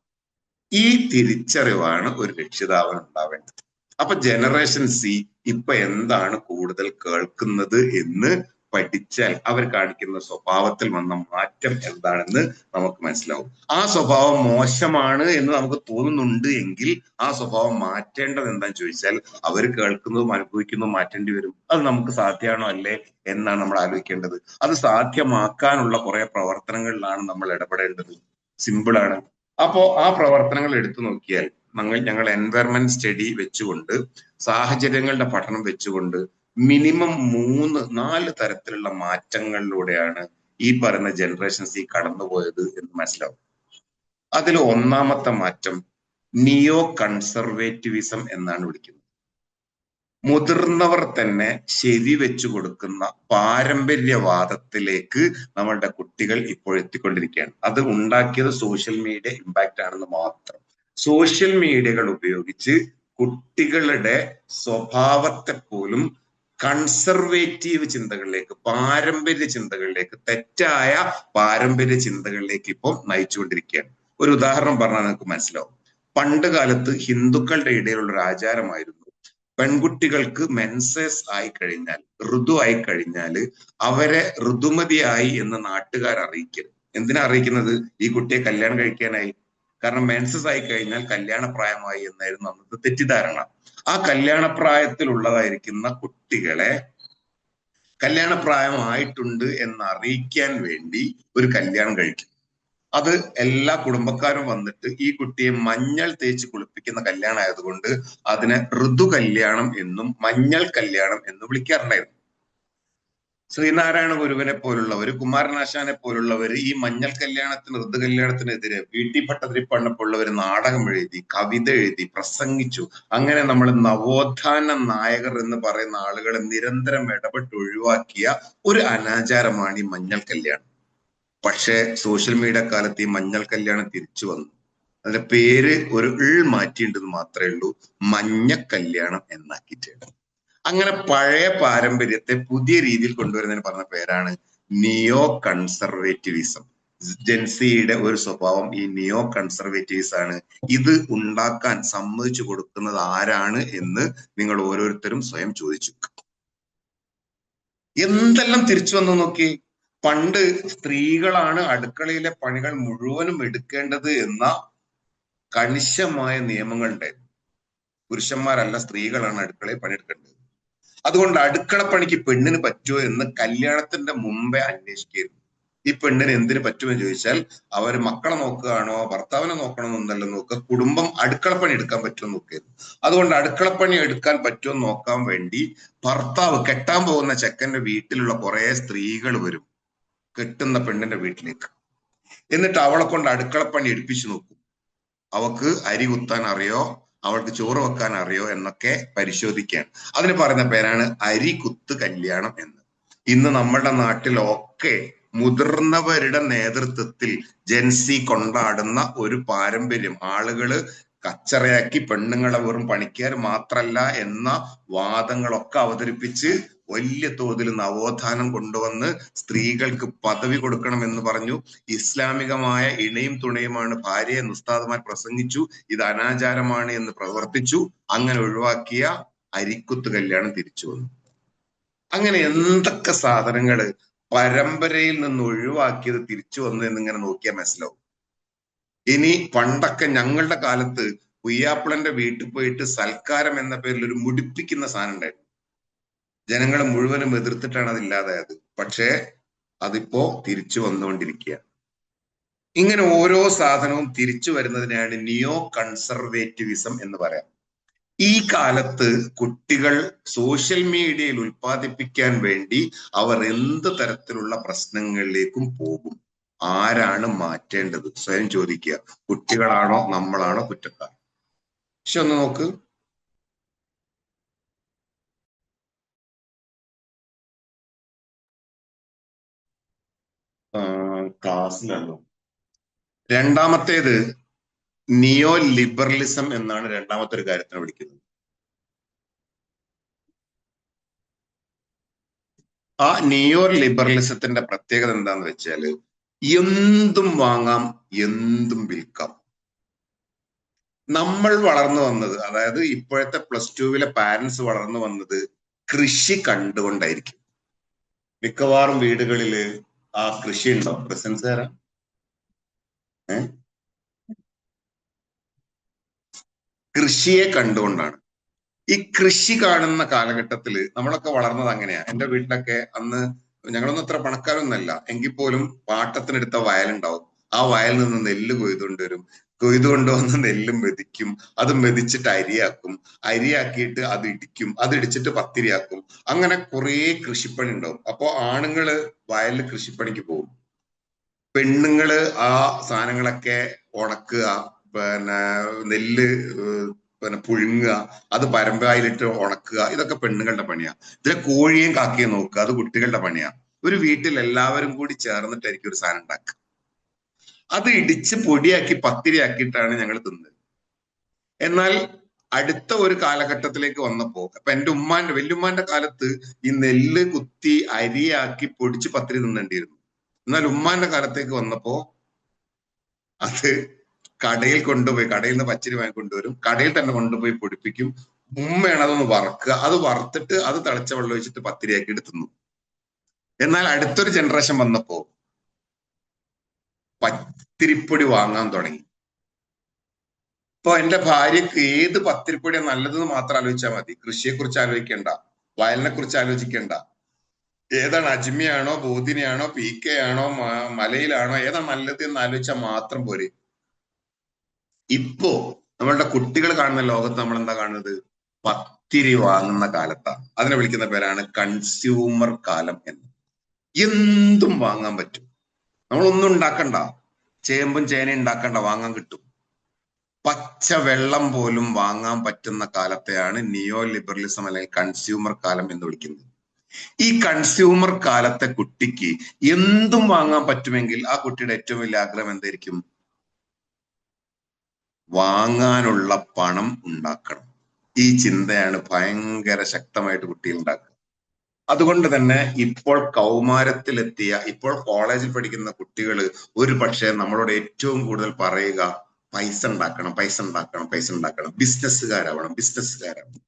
ഈ തിരിച്ചറിവാണ് ഒരു രക്ഷിതാവിന് ഉണ്ടാവേണ്ടത്. അപ്പൊ ജനറേഷൻ സി ഇപ്പൊ എന്താണ് കൂടുതൽ കേൾക്കുന്നത് എന്ന് പഠിച്ചാൽ അവർ കാണിക്കുന്ന സ്വഭാവത്തിൽ വന്ന മാറ്റം എന്താണെന്ന് നമുക്ക് മനസ്സിലാവും. ആ സ്വഭാവം മോശമാണ് എന്ന് നമുക്ക് തോന്നുന്നുണ്ട് എങ്കിൽ ആ സ്വഭാവം മാറ്റേണ്ടത് എന്താന്ന് ചോദിച്ചാൽ അവർ കേൾക്കുന്നതും അനുഭവിക്കുന്നതും മാറ്റേണ്ടി വരും. അത് നമുക്ക് സാധ്യമാണോ അല്ലേ എന്നാണ് നമ്മൾ ആലോചിക്കേണ്ടത്. അത് സാധ്യമാക്കാനുള്ള കുറെ പ്രവർത്തനങ്ങളിലാണ് നമ്മൾ ഇടപെടേണ്ടത്. സിമ്പിളാണ്. അപ്പോ ആ പ്രവർത്തനങ്ങൾ എടുത്തു നോക്കിയാൽ ഞങ്ങൾ എൻവയറമെന്റ് സ്റ്റഡി വെച്ചുകൊണ്ട്, സാഹചര്യങ്ങളുടെ പഠനം വെച്ചുകൊണ്ട് മിനിമം 3-4 തരത്തിലുള്ള മാറ്റങ്ങളിലൂടെയാണ് ഈ പറയുന്ന ജനറേഷൻ സി കടന്നുപോയത് എന്ന് മനസ്സിലാവും. അതിൽ ഒന്നാമത്തെ മാറ്റം നിയോ കൺസർവേറ്റിവിസം എന്നാണ് വിളിക്കുന്നത്. മുതിർന്നവർ തന്നെ ശരി വെച്ചു കൊടുക്കുന്ന പാരമ്പര്യവാദത്തിലേക്ക് നമ്മളുടെ കുട്ടികൾ ഇപ്പോൾ എത്തിക്കൊണ്ടിരിക്കുകയാണ്. അത് ഉണ്ടാക്കിയത് സോഷ്യൽ മീഡിയ ഇമ്പാക്റ്റ് ആണെന്ന് മാത്രം. സോഷ്യൽ മീഡിയകൾ ഉപയോഗിച്ച് കുട്ടികളുടെ സ്വഭാവത്തെ പോലും കൺസർവേറ്റീവ് ചിന്തകളിലേക്ക്, പാരമ്പര്യ ചിന്തകളിലേക്ക്, തെറ്റായ പാരമ്പര്യ ചിന്തകളിലേക്ക് ഇപ്പോൾ നയിച്ചുകൊണ്ടിരിക്കുകയാണ്. ഒരു ഉദാഹരണം പറഞ്ഞാൽ നിങ്ങൾക്ക് മനസ്സിലാവും. പണ്ട് കാലത്ത് ഹിന്ദുക്കളുടെ ഇടയിലുള്ള ഒരു ആചാരമായിരുന്നു, പെൺകുട്ടികൾക്ക് മെൻസസ് ആയി കഴിഞ്ഞാൽ, ഋതു ആയി കഴിഞ്ഞാൽ അവരെ ഋതുമതിയായി എന്ന് നാട്ടുകാർ അറിയിക്കരുത്. എന്തിനാ അറിയിക്കുന്നത്? ഈ കുട്ടിയെ കല്യാണം കഴിക്കാനായി. കാരണം മെൻസസ് ആയി കഴിഞ്ഞാൽ കല്യാണപ്രായമായി എന്നായിരുന്നു അന്നത്തെ തെറ്റിദ്ധാരണ. ആ കല്യാണപ്രായത്തിലുള്ളതായിരിക്കുന്ന കുട്ടികളെ കല്യാണപ്രായമായിട്ടുണ്ട് എന്ന് അറിയിക്കാൻ വേണ്ടി ഒരു കല്യാണം കഴിക്കും. അത് എല്ലാ കുടുംബക്കാരും വന്നിട്ട് ഈ കുട്ടിയെ മഞ്ഞൾ തേച്ച് കുളിപ്പിക്കുന്ന കല്യാണം ആയതുകൊണ്ട് അതിനെ ഋതു കല്യാണം എന്നും മഞ്ഞൾ കല്യാണം എന്നും വിളിക്കാറുണ്ടായിരുന്നു. ശ്രീനാരായണ ഗുരുവിനെ പോലുള്ളവര്, കുമാരനാശാനെ പോലുള്ളവര് ഈ മഞ്ഞൾ കല്യാണത്തിന്, ഋതു കല്യാണത്തിനെതിരെ VT ഭട്ടതിരിപ്പാടിനെപ്പോലുള്ളവര് നാടകം എഴുതി, കവിത എഴുതി, പ്രസംഗിച്ചു. അങ്ങനെ നമ്മൾ നവോത്ഥാന നായകർ എന്ന് പറയുന്ന ആളുകളെ നിരന്തരം ഇടപെട്ട് ഒഴിവാക്കിയ ഒരു അനാചാരമാണ് ഈ മഞ്ഞൾ കല്യാണം. പക്ഷെ സോഷ്യൽ മീഡിയ കാലത്ത് ഈ മഞ്ഞൾ കല്യാണം തിരിച്ചു വന്നു. അതിന്റെ പേര് ഒരു മാറ്റിയിട്ടുണ്ടെന്ന് മാത്രമേ ഉള്ളൂ, മഞ്ഞ കല്യാണം എന്നാക്കിയിട്ടുണ്ട്. അങ്ങനെ പഴയ പാരമ്പര്യത്തെ പുതിയ രീതിയിൽ കൊണ്ടുവരുന്നതിന് പറഞ്ഞ പേരാണ് നിയോ കൺസർവേറ്റിവിസം. ജെൻസിയുടെ ഒരു സ്വഭാവം ഈ നിയോ കൺസർവേറ്റീവ്സ് ആണ്. ഇത് ഉണ്ടാക്കാൻ സമ്മതിച്ചു കൊടുക്കുന്നത് ആരാണ് എന്ന് നിങ്ങൾ ഓരോരുത്തരും സ്വയം ചോദിച്ചു. എന്തെല്ലാം തിരിച്ചു വന്നു നോക്കി. പണ്ട് സ്ത്രീകളാണ് അടുക്കളയിലെ പണികൾ മുഴുവനും എടുക്കേണ്ടത് എന്ന കണിശമായ നിയമങ്ങളുണ്ടായിരുന്നു. പുരുഷന്മാരല്ല, സ്ത്രീകളാണ് അടുക്കളയിൽ പണിയെടുക്കേണ്ടത്. അതുകൊണ്ട് അടുക്കളപ്പണിക്ക് പെണ്ണിന് പറ്റുമോ എന്ന് കല്യാണത്തിന്റെ മുമ്പേ അന്വേഷിക്കരുത്. ഈ പെണ്ണിന് എന്തിനു പറ്റുമെന്ന് ചോദിച്ചാൽ അവർ മക്കളെ നോക്കുകയാണോ ഭർത്താവിനെ നോക്കണമെന്നല്ല നോക്കുക, കുടുംബം അടുക്കളപ്പണി എടുക്കാൻ പറ്റുമോ നോക്കരുത്. അതുകൊണ്ട് അടുക്കളപ്പണി എടുക്കാൻ പറ്റുമോ നോക്കാൻ വേണ്ടി ഭർത്താവ്, കെട്ടാൻ പോകുന്ന ചെക്കന്റെ വീട്ടിലുള്ള കുറെ സ്ത്രീകൾ വരും കെട്ടുന്ന പെണ്ണിന്റെ വീട്ടിലേക്ക്. എന്നിട്ട് അവളെ കൊണ്ട് അടുക്കളപ്പണി എടുപ്പിച്ചു നോക്കും. അവക്ക് അരി കുത്താൻ അറിയോ, അവൾക്ക് ചോറ് വെക്കാൻ അറിയോ എന്നൊക്കെ പരിശോധിക്കാൻ. അതിന് പറയുന്ന പേരാണ് അരി കുത്ത് കല്യാണം എന്ന്. ഇന്ന് നമ്മുടെ നാട്ടിലൊക്കെ മുതിർന്നവരുടെ നേതൃത്വത്തിൽ ജെൻസി കൊണ്ടാടുന്ന ഒരു പാരമ്പര്യം, ആളുകള് കച്ചറയാക്കി പെണ്ണുങ്ങളെ വെറും പണിക്കാർ മാത്രല്ല എന്ന വാദങ്ങളൊക്കെ അവതരിപ്പിച്ച് വലിയ തോതിൽ നവോത്ഥാനം കൊണ്ടുവന്ന് സ്ത്രീകൾക്ക് പദവി കൊടുക്കണം എന്ന് പറഞ്ഞു. ഇസ്ലാമികമായ ഇണയും തുണയുമാണ് ഭാര്യ എന്ന് ഉസ്താദുമാർ പ്രസംഗിച്ചു. ഇത് അനാചാരമാണ് എന്ന് പ്രവർത്തിച്ചു. അങ്ങനെ ഒഴിവാക്കിയ അരിക്കുത്ത് കല്യാണം തിരിച്ചു വന്നു. അങ്ങനെ എന്തൊക്കെ സാധനങ്ങള് പരമ്പരയിൽ നിന്ന് ഒഴിവാക്കിയത് തിരിച്ചു വന്നു എന്നിങ്ങനെ നോക്കിയാൽ മനസ്സിലാവും. ഇനി പണ്ടൊക്കെ ഞങ്ങളുടെ കാലത്ത് കുയ്യാപ്പിളന്റെ വീട്ടിൽ പോയിട്ട് സൽക്കാരം എന്ന പേരിൽ ഒരു മുടിപ്പിക്കുന്ന സാധനം ഉണ്ടായിരുന്നു. ജനങ്ങൾ മുഴുവനും എതിർത്തിട്ടാണ് അത് ഇല്ലാതായത്. പക്ഷേ അതിപ്പോ തിരിച്ചു വന്നുകൊണ്ടിരിക്കുക. ഇങ്ങനെ ഓരോ സാധനവും തിരിച്ചു വരുന്നതിനെയാണ് നിയോ കൺസർവേറ്റിവിസം എന്ന് പറയാം. ഈ കാലത്ത് കുട്ടികൾ സോഷ്യൽ മീഡിയയിൽ ഉൽപ്പാദിപ്പിക്കാൻ വേണ്ടി അവർ എന്ത് തരത്തിലുള്ള പ്രശ്നങ്ങളിലേക്കും പോകും. ആരാണ് മാറ്റേണ്ടത്? സ്വയം ചോദിക്കുക. കുട്ടികളാണോ നമ്മളാണോ കുറ്റക്കാർ? പക്ഷെ ഒന്ന് നോക്ക്, ക്ലാസ്സിലല്ലോ. രണ്ടാമത്തേത് നിയോ ലിബറലിസം എന്നാണ് രണ്ടാമത്തെ ഒരു കാര്യത്തിനെ വിളിക്കുന്നത്. ആ നിയോ ലിബറലിസത്തിന്റെ പ്രത്യേകത എന്താന്ന് വെച്ചാല് എന്തും വാങ്ങാം, എന്തും വിൽക്കാം. നമ്മൾ വളർന്നു വന്നത്, അതായത് ഇപ്പോഴത്തെ +2 പാരന്റ്സ് വളർന്നു വന്നത് കൃഷി കണ്ടുകൊണ്ടായിരിക്കും. മിക്കവാറും വീടുകളില് ആ കൃഷി ഉണ്ടോ? പ്രസൻസ് തരാം. കൃഷിയെ കണ്ടുകൊണ്ടാണ്. ഈ കൃഷി കാണുന്ന കാലഘട്ടത്തില് നമ്മളൊക്കെ വളർന്നത് അങ്ങനെയാ. എന്റെ വീട്ടിലൊക്കെ അന്ന് ഞങ്ങളൊന്നും അത്ര പണക്കാരൊന്നല്ല, എങ്കിൽ പോലും പാട്ടത്തിനെടുത്ത വയലുണ്ടാവും. ആ വയലിൽ നിന്ന് നെല്ല് കൊയ്തുകൊണ്ടുവരും. കൊയ്തുകൊണ്ടുവന്ന് നെല്ലും മെതിക്കും. അത് മെതിച്ചിട്ട് അരിയാക്കും. അരിയാക്കിയിട്ട് അത് ഇടിക്കും. അത് ഇടിച്ചിട്ട് പത്തിരിയാക്കും. അങ്ങനെ കുറേ കൃഷിപ്പണി ഉണ്ടാവും. അപ്പോ ആണുങ്ങള് വയലിൽ കൃഷിപ്പണിക്ക് പോകും. പെണ്ണുങ്ങള് ആ സാധനങ്ങളൊക്കെ ഉണക്കുക, പിന്നെ നെല്ല് പിന്നെ പുഴുങ്ങുക, അത് പരമ്പായിലിട്ട് ഉണക്കുക. ഇതൊക്കെ പെണ്ണുങ്ങളുടെ പണിയാ. ഇതിലെ കോഴിയും കാക്കയും നോക്കുക, അത് കുട്ടികളുടെ പണിയാ. ഒരു വീട്ടിൽ എല്ലാവരും കൂടി ചേർന്നിട്ടായിരിക്കും ഒരു സാധനം ഉണ്ടാക്കുക. അത് ഇടിച്ച് പൊടിയാക്കി പത്തിരിയാക്കിയിട്ടാണ് ഞങ്ങൾ തിന്നത്. എന്നാൽ അടുത്ത ഒരു കാലഘട്ടത്തിലേക്ക് വന്നപ്പോ, അപ്പൊ എന്റെ വല്യുമ്മാന്റെ കാലത്ത് ഈ നെല്ല് കുത്തി അരിയാക്കി പൊടിച്ച് പത്തിരി തിന്നേണ്ടിയിരുന്നു. എന്നാൽ ഉമ്മാന്റെ കാലത്തേക്ക് വന്നപ്പോ അത് കടയിൽ കൊണ്ടുപോയി, കടയിൽ നിന്ന് പച്ചരി വാങ്ങി കൊണ്ടുവരും, കടയിൽ തന്നെ കൊണ്ടുപോയി പൊടിപ്പിക്കും. ഉമ്മയാണ് അതൊന്ന് വറക്കുക. അത് വറുത്തിട്ട് അത് തിളച്ച വെള്ളം ഒഴിച്ചിട്ട് പത്തിരിയാക്കി എടുത്തുന്നു. എന്നാൽ അടുത്തൊരു ജനറേഷൻ വന്നപ്പോ പത്തിരിപ്പൊടി വാങ്ങാൻ തുടങ്ങി. ഇപ്പൊ എന്റെ ഭാര്യക്ക് ഏത് പത്തിരിപ്പൊടിയാണ് നല്ലതെന്ന് മാത്രം ആലോചിച്ചാൽ മതി. കൃഷിയെ കുറിച്ച് ആലോചിക്കേണ്ട, വയലിനെ കുറിച്ച് ആലോചിക്കേണ്ട, ഏതാണ് അജ്മിയാണോ ബോധിനിയാണോ PK ആണോ മലയിലാണോ ഏതാണ് നല്ലത് എന്ന് ആലോചിച്ചാൽ മാത്രം പോരെ. ഇപ്പോ നമ്മളുടെ കുട്ടികൾ കാണുന്ന ലോകത്ത് നമ്മൾ എന്താ കാണുന്നത്? പത്തിരി വാങ്ങുന്ന കാലത്താണ്. അതിനെ വിളിക്കുന്ന പേരാണ് കൺസ്യൂമർ കാലം എന്ന്. എന്തും വാങ്ങാൻ പറ്റും. നമ്മളൊന്നും ഉണ്ടാക്കണ്ട, ചേമ്പും ചേനയും ഉണ്ടാക്കണ്ട, വാങ്ങാൻ കിട്ടും. പച്ച വെള്ളം പോലും വാങ്ങാൻ പറ്റുന്ന കാലത്തെയാണ് നിയോ ലിബറലിസം അല്ലെങ്കിൽ കൺസ്യൂമർ കാലം എന്ന് വിളിക്കുന്നത്. ഈ കൺസ്യൂമർ കാലത്തെ കുട്ടിക്ക് എന്തും വാങ്ങാൻ പറ്റുമെങ്കിൽ ആ കുട്ടിയുടെ ഏറ്റവും വലിയ ആഗ്രഹം എന്തായിരിക്കും? വാങ്ങാനുള്ള പണം ഉണ്ടാക്കണം. ഈ ചിന്തയാണ് ഭയങ്കര ശക്തമായിട്ട് കുട്ടികൾ ഉണ്ടാക്കുക. അതുകൊണ്ട് തന്നെ ഇപ്പോൾ കൗമാരത്തിലെത്തിയ, ഇപ്പോൾ കോളേജിൽ പഠിക്കുന്ന കുട്ടികൾ ഒരു പക്ഷേ നമ്മളോട് ഏറ്റവും കൂടുതൽ പറയുക പൈസ ഉണ്ടാക്കണം, പൈസ ഉണ്ടാക്കണം, പൈസ ഉണ്ടാക്കണം, ബിസിനസ്സുകാരാവണം, ബിസിനസ്സുകാരാവണം.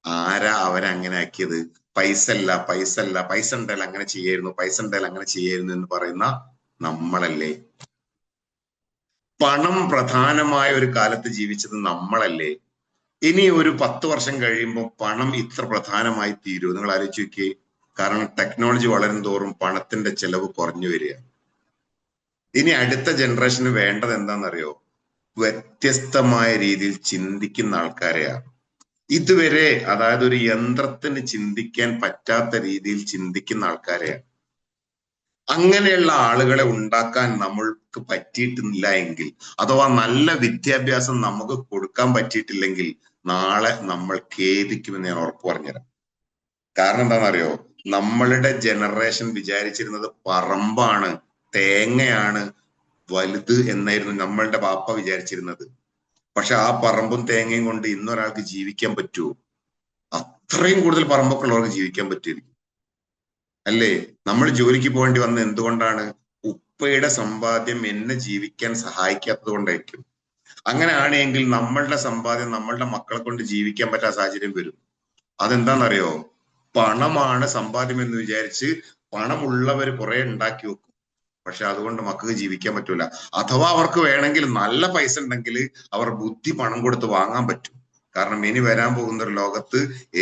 ആരാ അവരങ്ങനെ ആക്കിയത്? പൈസ അല്ല, പൈസ അല്ല, പൈസ ഉണ്ടായാൽ അങ്ങനെ ചെയ്യായിരുന്നു, പൈസ ഉണ്ടായാൽ അങ്ങനെ ചെയ്യായിരുന്നു എന്ന് പറയുന്ന നമ്മളല്ലേ? പണം പ്രധാനമായ ഒരു കാലത്ത് ജീവിച്ചത് നമ്മളല്ലേ? ഇനി ഒരു 10 വർഷം കഴിയുമ്പോൾ പണം ഇത്ര പ്രധാനമായി തീരൂ? നിങ്ങൾ ആലോചിച്ച് നോക്കിയേ. കാരണം ടെക്നോളജി വളരും തോറും പണത്തിന്റെ ചെലവ് കുറഞ്ഞു വരിക. ഇനി അടുത്ത ജനറേഷന് വേണ്ടത് എന്താണെന്നറിയോ? വ്യത്യസ്തമായ രീതിയിൽ ചിന്തിക്കുന്ന ആൾക്കാരെയാണ്. ഇതുവരെ, അതായത് ഒരു യന്ത്രത്തിന് ചിന്തിക്കാൻ പറ്റാത്ത രീതിയിൽ ചിന്തിക്കുന്ന ആൾക്കാരെയാണ്. അങ്ങനെയുള്ള ആളുകളെ ഉണ്ടാക്കാൻ നമ്മൾക്ക് പറ്റിയിട്ടില്ല എങ്കിൽ, അഥവാ നല്ല വിദ്യാഭ്യാസം നമുക്ക് കൊടുക്കാൻ പറ്റിയിട്ടില്ലെങ്കിൽ നാളെ നമ്മൾ ഖേദിക്കുമെന്ന് ഞാൻ ഉറപ്പ് പറഞ്ഞുതരാം. കാരണം എന്താണെന്നറിയോ? നമ്മളുടെ ജനറേഷൻ വിചാരിച്ചിരുന്നത് പറമ്പാണ്, തേങ്ങയാണ് വലുത് എന്നായിരുന്നു നമ്മളുടെ ബാപ്പ വിചാരിച്ചിരുന്നത്. പക്ഷെ ആ പറമ്പും തേങ്ങയും കൊണ്ട് ഇന്നൊരാൾക്ക് ജീവിക്കാൻ പറ്റുമോ? അത്രയും കൂടുതൽ പറമ്പൊക്കെ ഉള്ളവർക്ക് ജീവിക്കാൻ പറ്റിയിരിക്കും അല്ലേ? നമ്മൾ ജോലിക്ക് പോകേണ്ടി വന്നത് എന്തുകൊണ്ടാണ്? ഉപ്പയുടെ സമ്പാദ്യം എന്നെ ജീവിക്കാൻ സഹായിക്കാത്തത് കൊണ്ടായിരിക്കും. അങ്ങനെയാണെങ്കിൽ നമ്മളുടെ സമ്പാദ്യം നമ്മളുടെ മക്കളെ കൊണ്ട് ജീവിക്കാൻ പറ്റാത്ത സാഹചര്യം വരും. അതെന്താണെന്നറിയോ? പണമാണ് സമ്പാദ്യം എന്ന് വിചാരിച്ച് പണമുള്ളവർ കുറെ ഉണ്ടാക്കി വെക്കും. പക്ഷെ അതുകൊണ്ട് മക്കൾക്ക് ജീവിക്കാൻ പറ്റൂല. അഥവാ അവർക്ക് വേണമെങ്കിൽ നല്ല പൈസ ഉണ്ടെങ്കിൽ അവർ ബുദ്ധി പണം കൊടുത്ത് വാങ്ങാൻ പറ്റും. കാരണം ഇനി വരാൻ പോകുന്ന ഒരു ലോകത്ത്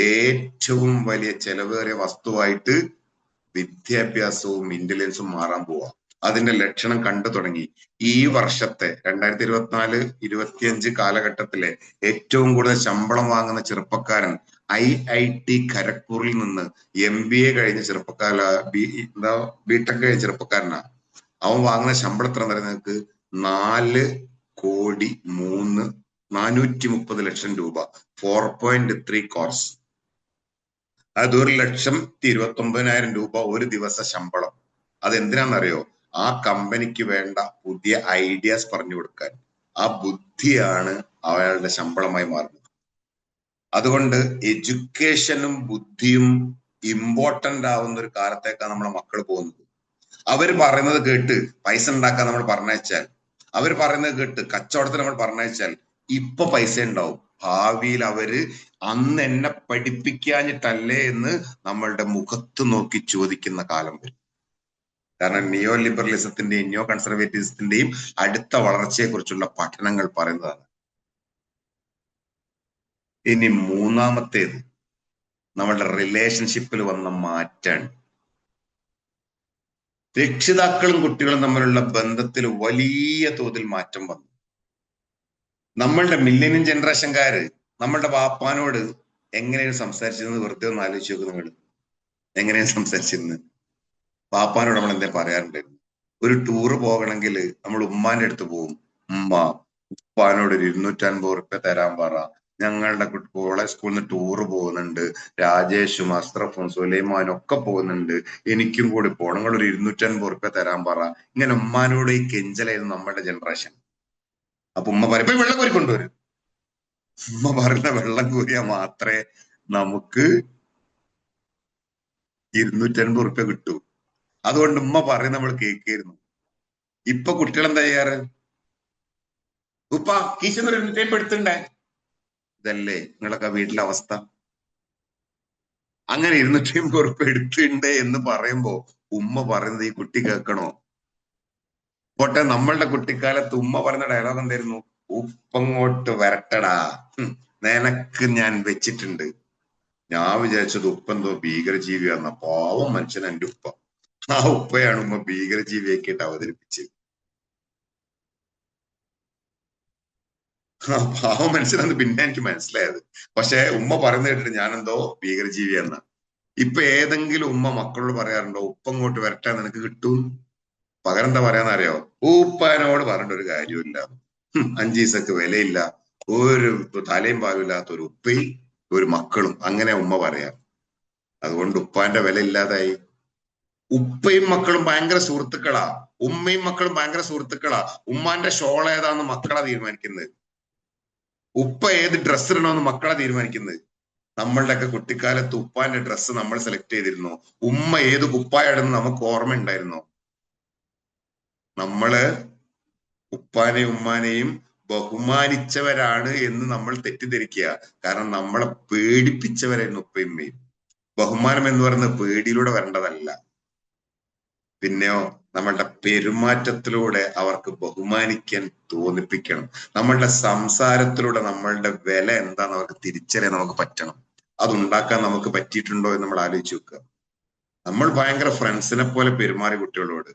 ഏറ്റവും വലിയ ചെലവേറിയ വസ്തുവായിട്ട് വിദ്യാഭ്യാസവും ഇന്റലിജൻസും മാറാൻ പോവാ. അതിന്റെ ലക്ഷണം കണ്ടു തുടങ്ങി. ഈ വർഷത്തെ 2024-25 കാലഘട്ടത്തിലെ ഏറ്റവും കൂടുതൽ ശമ്പളം വാങ്ങുന്ന ചെറുപ്പക്കാരൻ IIT ഖരഗ്പൂരിൽ നിന്ന് MBA കഴിഞ്ഞ ബിടെക് കഴിഞ്ഞ ചെറുപ്പക്കാരനാ. അവൻ വാങ്ങുന്ന ശമ്പളം എത്ര നിങ്ങൾക്ക് 4,03,430 രൂപ. 4.3 കോഴ്സ്. അത് 1,29,000 രൂപ ഒരു ദിവസ ശമ്പളം. അതെന്തിനാണെന്നറിയോ? ആ കമ്പനിക്ക് വേണ്ട പുതിയ ഐഡിയാസ് പറഞ്ഞു കൊടുക്കാൻ. ആ ബുദ്ധിയാണ് അയാളുടെ ശമ്പളമായി മാറുന്നത്. അതുകൊണ്ട് എഡ്യൂക്കേഷനും ബുദ്ധിയും ഇമ്പോർട്ടന്റ് ആവുന്ന ഒരു കാലത്തേക്കാണ് നമ്മളെ മക്കൾ പോകുന്നത്. അവർ പറയുന്നത് കേട്ട് പൈസ ഉണ്ടാക്കാൻ നമ്മൾ പറഞ്ഞയച്ചാൽ, അവർ പറയുന്നത് കേട്ട് കച്ചവടത്തിന് നമ്മൾ പറഞ്ഞയച്ചാൽ ഇപ്പൊ പൈസ ഉണ്ടാവും. ഭാവിയിൽ അവര് അന്ന് എന്നെ പഠിപ്പിക്കാഞ്ഞിട്ടല്ലേ എന്ന് നമ്മളുടെ മുഖത്ത് നോക്കി ചോദിക്കുന്ന കാലം വരും. കാരണം നിയോ ലിബറലിസത്തിന്റെയും നിയോ കൺസർവേറ്റിസത്തിന്റെയും അടുത്ത വളർച്ചയെ കുറിച്ചുള്ള പഠനങ്ങൾ പറയുന്നതാണ്. ഇനി മൂന്നാമത്തേത് നമ്മളുടെ റിലേഷൻഷിപ്പിൽ വന്ന മാറ്റാണ്. രക്ഷിതാക്കളും കുട്ടികളും തമ്മിലുള്ള ബന്ധത്തിൽ വലിയ തോതിൽ മാറ്റം വന്നു. നമ്മളുടെ മില്ലേനിയം ജനറേഷൻകാര് നമ്മളുടെ വാപ്പാനോട് എങ്ങനെയാണ് സംസാരിച്ചിരുന്നത് വെറുതെ ഒന്ന് ആലോചിച്ച് നോക്ക്. നിങ്ങൾ എങ്ങനെയാണ് സംസാരിച്ചിരുന്നത്? വാപ്പാനോട് നമ്മൾ എന്താ പറയാറുണ്ടായിരുന്നു? ഒരു ടൂറ് പോകണമെങ്കിൽ നമ്മൾ ഉമ്മാന്റെ അടുത്ത് പോകും. ഉമ്മ ഉപ്പാനോട് ഒരു 250 റുപ്യ തരാൻ പറ, ഞങ്ങളുടെ കോളേജ് സ്കൂളിൽ നിന്ന് ടൂറ് പോകുന്നുണ്ട്, രാജേഷും അസ്രഫും സുലൈമാനും ഒക്കെ പോകുന്നുണ്ട്, എനിക്കും കൂടി പോകണം, നിങ്ങൾ ഒരു 250 റുപ്യ തരാൻ പറ. ഇങ്ങനെ ഉമ്മാനോട് ഈ കെഞ്ചലായിരുന്നു നമ്മുടെ ജനറേഷൻ. അപ്പൊ ഉമ്മ പറയും ഇപ്പൊ വെള്ളം കോരി കൊണ്ടുവരും. ഉമ്മ പറയുന്ന വെള്ളം കോരിയാ മാത്രമേ നമുക്ക് 250 റുപ്യ കിട്ടൂ. അതുകൊണ്ട് ഉമ്മ പറയും നമ്മൾ കേൾക്കായിരുന്നു. ഇപ്പൊ കുട്ടികൾ എന്താ ചെയ്യാറ്? ഉപ്പ കീശന്ന് 250 എടുത്തുണ്ടേ. ഇതല്ലേ നിങ്ങളൊക്കെ വീട്ടിലെ അവസ്ഥ? അങ്ങനെ 250 റുപ്യ എടുത്തുണ്ട് എന്ന് പറയുമ്പോ ഉമ്മ പറയുന്നത് ഈ കുട്ടി കേൾക്കണോ? പോട്ടെ, നമ്മളുടെ കുട്ടിക്കാലത്ത് ഉമ്മ പറയുന്ന ഡയലോഗ് എന്തായിരുന്നു? ഉപ്പങ്ങോട്ട് വരട്ടടാ, നിനക്ക് ഞാൻ വെച്ചിട്ടുണ്ട്. ഞാൻ വിചാരിച്ചത് ഉപ്പെന്തോ ഭീകരജീവിയാന്ന. പാവം മനുഷ്യൻ എന്റെ ഉപ്പ. ആ ഉപ്പയാണ് ഉമ്മ ഭീകരജീവിയാക്കിയിട്ട് അവതരിപ്പിച്ചത്. ആ പാവം മനുഷ്യനാന്ന് പിന്നെ എനിക്ക് മനസ്സിലായത്. പക്ഷെ ഉമ്മ പറയുന്ന കേട്ടിട്ട് ഞാനെന്തോ ഭീകരജീവിയാന്ന. ഇപ്പൊ ഏതെങ്കിലും ഉമ്മ മക്കളോട് പറയാറുണ്ടോ ഉപ്പങ്ങോട്ട് വരട്ടെ നിനക്ക് കിട്ടും? പകരം എന്താ പറയാന്നറിയോ? ഉപ്പാനോട് പറഞ്ഞിട്ട് ഒരു കാര്യമില്ല, 5 പൈസക്ക് വിലയില്ല, ഒരു തലയും പാലുമില്ലാത്ത ഒരു ഉപ്പയും ഒരു മക്കളും. അങ്ങനെ ഉമ്മ പറയാം. അതുകൊണ്ട് ഉപ്പാന്റെ വില ഇല്ലാതായി. ഉപ്പയും മക്കളും ഭയങ്കര സുഹൃത്തുക്കളാ. ഉമ്മയും മക്കളും ഭയങ്കര സുഹൃത്തുക്കളാ. ഉമ്മാന്റെ ഷോൾ ഏതാന്ന് മക്കളാ തീരുമാനിക്കുന്നത്. ഉപ്പ ഏത് ഡ്രസ്സ് ഇടണമെന്ന് മക്കളാ തീരുമാനിക്കുന്നത്. നമ്മളുടെയൊക്കെ കുട്ടിക്കാലത്ത് ഉപ്പാന്റെ ഡ്രസ്സ് നമ്മൾ സെലക്ട് ചെയ്തിരുന്നു. ഉമ്മ ഏത് കുപ്പായാണെന്ന് നമുക്ക് ഓർമ്മ ഉണ്ടായിരുന്നോ? നമ്മള് ഉപ്പാനെയും ഉമ്മാനെയും ബഹുമാനിച്ചവരാണ് എന്ന് നമ്മൾ തെറ്റിദ്ധരിക്കുക. കാരണം നമ്മളെ പേടിപ്പിച്ചവരായിരുന്നു ഉപ്പയും ഉമ്മയും. ബഹുമാനം എന്ന് പറയുന്നത് പേടിയിലൂടെ വരേണ്ടതല്ല. പിന്നെയോ നമ്മളുടെ പെരുമാറ്റത്തിലൂടെ അവർക്ക് ബഹുമാനിക്കാൻ തോന്നിപ്പിക്കണം. നമ്മളുടെ സംസാരത്തിലൂടെ നമ്മളുടെ വില എന്താന്ന് അവർക്ക് തിരിച്ചറിയാൻ നമുക്ക് പറ്റണം. അതുണ്ടാക്കാൻ നമുക്ക് പറ്റിയിട്ടുണ്ടോ എന്ന് നമ്മൾ ആലോചിച്ച് വെക്കുക. നമ്മൾ ഭയങ്കര ഫ്രണ്ട്സിനെ പോലെ പെരുമാറി കുട്ടികളോട്.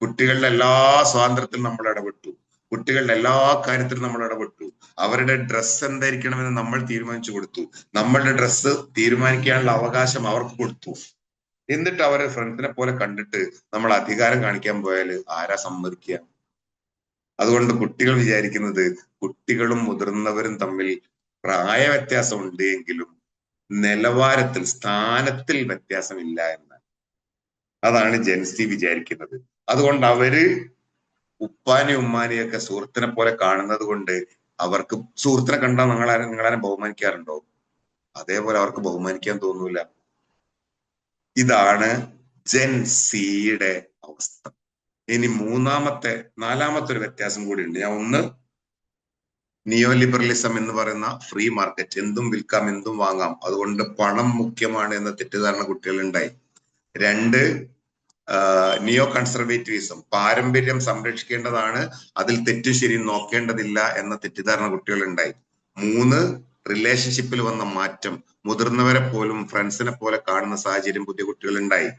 കുട്ടികളുടെ എല്ലാ സ്വാതന്ത്ര്യത്തിലും നമ്മൾ ഇടപെട്ടു. കുട്ടികളുടെ എല്ലാ കാര്യത്തിലും നമ്മൾ ഇടപെട്ടു. അവരുടെ ഡ്രസ്സ് എന്തായിരിക്കണമെന്ന് നമ്മൾ തീരുമാനിച്ചു കൊടുത്തു. നമ്മളുടെ ഡ്രസ്സ് തീരുമാനിക്കാനുള്ള അവകാശം അവർക്ക് കൊടുത്തു. എന്നിട്ട് അവരെ ഫ്രണ്ട്സിനെ പോലെ കണ്ടിട്ട് നമ്മൾ അധികാരം കാണിക്കാൻ പോയാൽ ആരാ സമ്മതിക്കുക? അതുകൊണ്ട് കുട്ടികൾ വിചാരിക്കുന്നത് കുട്ടികളും മുതിർന്നവരും തമ്മിൽ പ്രായ വ്യത്യാസം ഉണ്ട് എങ്കിലും നിലവാരത്തിൽ, സ്ഥാനത്തിൽ വ്യത്യാസമില്ല എന്ന്. അതാണ് ജെൻസി വിചാരിക്കുന്നത്. അതുകൊണ്ട് അവര് ഉപ്പാനെയും ഉമ്മാനെയൊക്കെ സുഹൃത്തിനെ പോലെ കാണുന്നത് കൊണ്ട് അവർക്ക് സുഹൃത്തിനെ കണ്ടാൽ നിങ്ങളാരും ബഹുമാനിക്കാറുണ്ടോ? അതേപോലെ അവർക്ക് ബഹുമാനിക്കാൻ തോന്നൂല. ഇതാണ് ജെൻസിയുടെ അവസ്ഥ. ഇനി നാലാമത്തെ ഒരു വ്യത്യാസം കൂടി ഉണ്ട്. ഒന്ന്, നിയോ ലിബറലിസം എന്ന് പറയുന്ന ഫ്രീ മാർക്കറ്റ്, എന്തും വിൽക്കാം എന്തും വാങ്ങാം, അതുകൊണ്ട് പണം മുഖ്യമാണ് എന്ന തെറ്റിദ്ധാരണ കുട്ടികളുണ്ടായി. 2, നിയോ കൺസർവേറ്റിവിസം, പാരമ്പര്യം സംരക്ഷിക്കേണ്ടതാണ്, അതിൽ തെറ്റും ശരിയും നോക്കേണ്ടതില്ല എന്ന തെറ്റിദ്ധാരണ കുട്ടികളുണ്ടായി. 3, റിലേഷൻഷിപ്പിൽ വന്ന മാറ്റം, മുതിർന്നവരെ പോലും ഫ്രണ്ട്സിനെ പോലെ കാണുന്ന സാഹചര്യം പുതിയ കുട്ടികൾ ഉണ്ടായി.